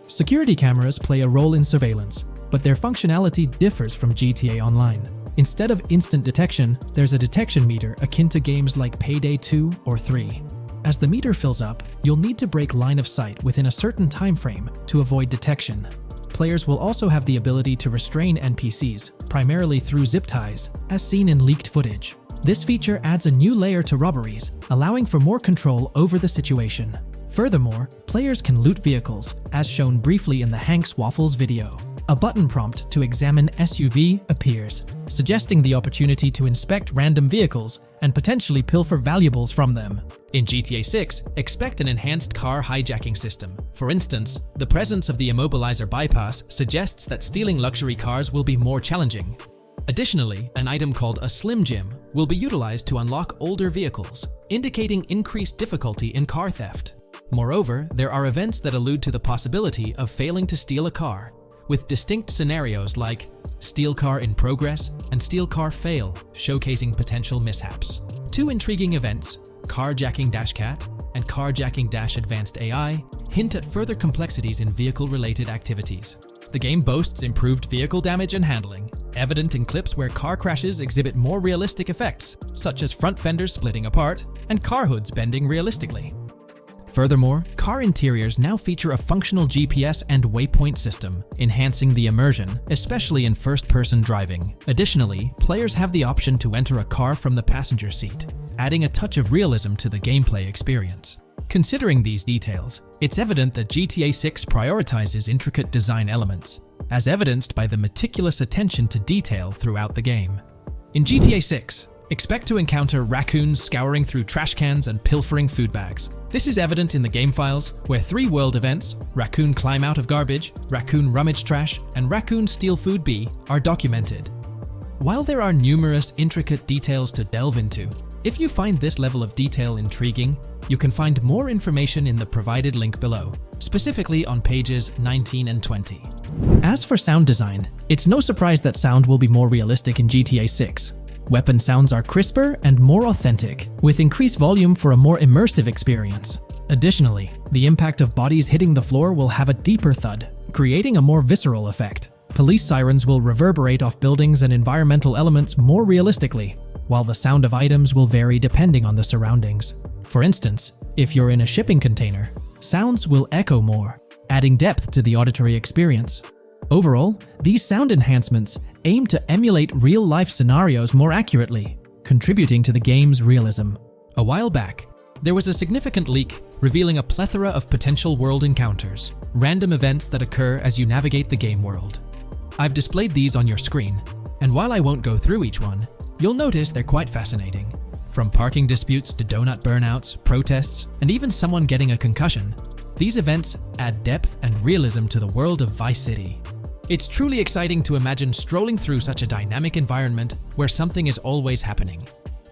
Security cameras play a role in surveillance, but their functionality differs from GTA Online. Instead of instant detection, there's a detection meter akin to games like Payday 2 or 3. As the meter fills up, you'll need to break line of sight within a certain time frame to avoid detection. Players will also have the ability to restrain NPCs, primarily through zip ties, as seen in leaked footage. This feature adds a new layer to robberies, allowing for more control over the situation. Furthermore, players can loot vehicles, as shown briefly in the Hank's Waffles video. A button prompt to examine SUV appears, suggesting the opportunity to inspect random vehicles and potentially pilfer valuables from them. In GTA 6, expect an enhanced car hijacking system. For instance, the presence of the immobilizer bypass suggests that stealing luxury cars will be more challenging. Additionally, an item called a Slim Jim will be utilized to unlock older vehicles, indicating increased difficulty in car theft. Moreover, there are events that allude to the possibility of failing to steal a car, with distinct scenarios like Steal Car in Progress and Steal Car Fail, showcasing potential mishaps. Two intriguing events, Carjacking Cat and Carjacking Advanced AI, hint at further complexities in vehicle-related activities. The game boasts improved vehicle damage and handling, evident in clips where car crashes exhibit more realistic effects, such as front fenders splitting apart and car hoods bending realistically. Furthermore, car interiors now feature a functional GPS and waypoint system, enhancing the immersion, especially in first-person driving. Additionally, players have the option to enter a car from the passenger seat, adding a touch of realism to the gameplay experience. Considering these details, it's evident that GTA 6 prioritizes intricate design elements, as evidenced by the meticulous attention to detail throughout the game. In GTA 6, Expect to encounter raccoons scouring through trash cans and pilfering food bags. This is evident in the game files, where 3 world events, Raccoon Climb Out of Garbage, Raccoon Rummage Trash, and Raccoon Steal Food B, are documented. While there are numerous intricate details to delve into, if you find this level of detail intriguing, you can find more information in the provided link below, specifically on pages 19 and 20. As for sound design, it's no surprise that sound will be more realistic in GTA 6. Weapon sounds are crisper and more authentic, with increased volume for a more immersive experience. Additionally, the impact of bodies hitting the floor will have a deeper thud, creating a more visceral effect. Police sirens will reverberate off buildings and environmental elements more realistically, while the sound of items will vary depending on the surroundings. For instance, if you're in a shipping container, sounds will echo more, adding depth to the auditory experience. Overall, these sound enhancements aim to emulate real-life scenarios more accurately, contributing to the game's realism. A while back, there was a significant leak revealing a plethora of potential world encounters, random events that occur as you navigate the game world. I've displayed these on your screen, and while I won't go through each one, you'll notice they're quite fascinating. From parking disputes to donut burnouts, protests, and even someone getting a concussion, these events add depth and realism to the world of Vice City. It's truly exciting to imagine strolling through such a dynamic environment where something is always happening.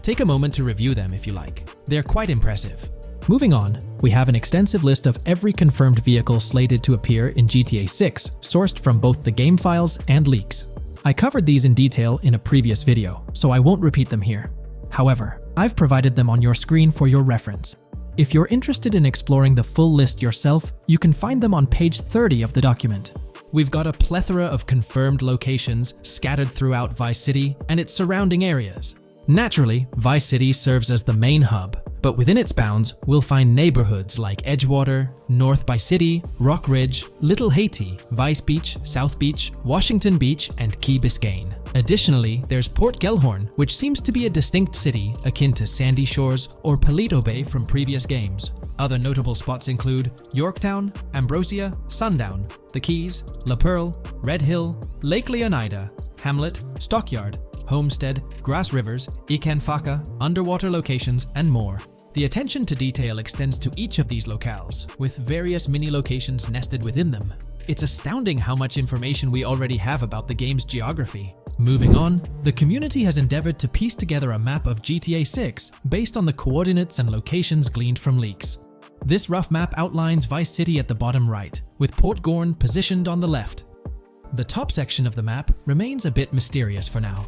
Take a moment to review them if you like. They're quite impressive. Moving on, we have an extensive list of every confirmed vehicle slated to appear in GTA 6, sourced from both the game files and leaks. I covered these in detail in a previous video, so I won't repeat them here. However, I've provided them on your screen for your reference. If you're interested in exploring the full list yourself, you can find them on page 30 of the document. We've got a plethora of confirmed locations scattered throughout Vice City and its surrounding areas. Naturally, Vice City serves as the main hub, but within its bounds, we'll find neighborhoods like Edgewater, North Vice City, Rock Ridge, Little Haiti, Vice Beach, South Beach, Washington Beach, and Key Biscayne. Additionally, there's Port Gellhorn, which seems to be a distinct city akin to Sandy Shores or Paleto Bay from previous games. Other notable spots include Yorktown, Ambrosia, Sundown, The Keys, La Pearl, Red Hill, Lake Leonida, Hamlet, Stockyard, Homestead, Grass Rivers, Ikanfaka, underwater locations, and more. The attention to detail extends to each of these locales, with various mini locations nested within them. It's astounding how much information we already have about the game's geography. Moving on, the community has endeavored to piece together a map of GTA 6 based on the coordinates and locations gleaned from leaks. This rough map outlines Vice City at the bottom right, with Port Gorn positioned on the left. The top section of the map remains a bit mysterious for now.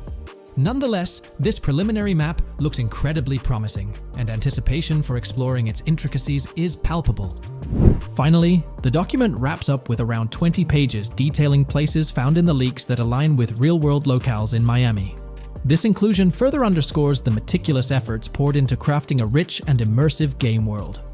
Nonetheless, this preliminary map looks incredibly promising, and anticipation for exploring its intricacies is palpable. Finally, the document wraps up with around 20 pages detailing places found in the leaks that align with real-world locales in Miami. This inclusion further underscores the meticulous efforts poured into crafting a rich and immersive game world.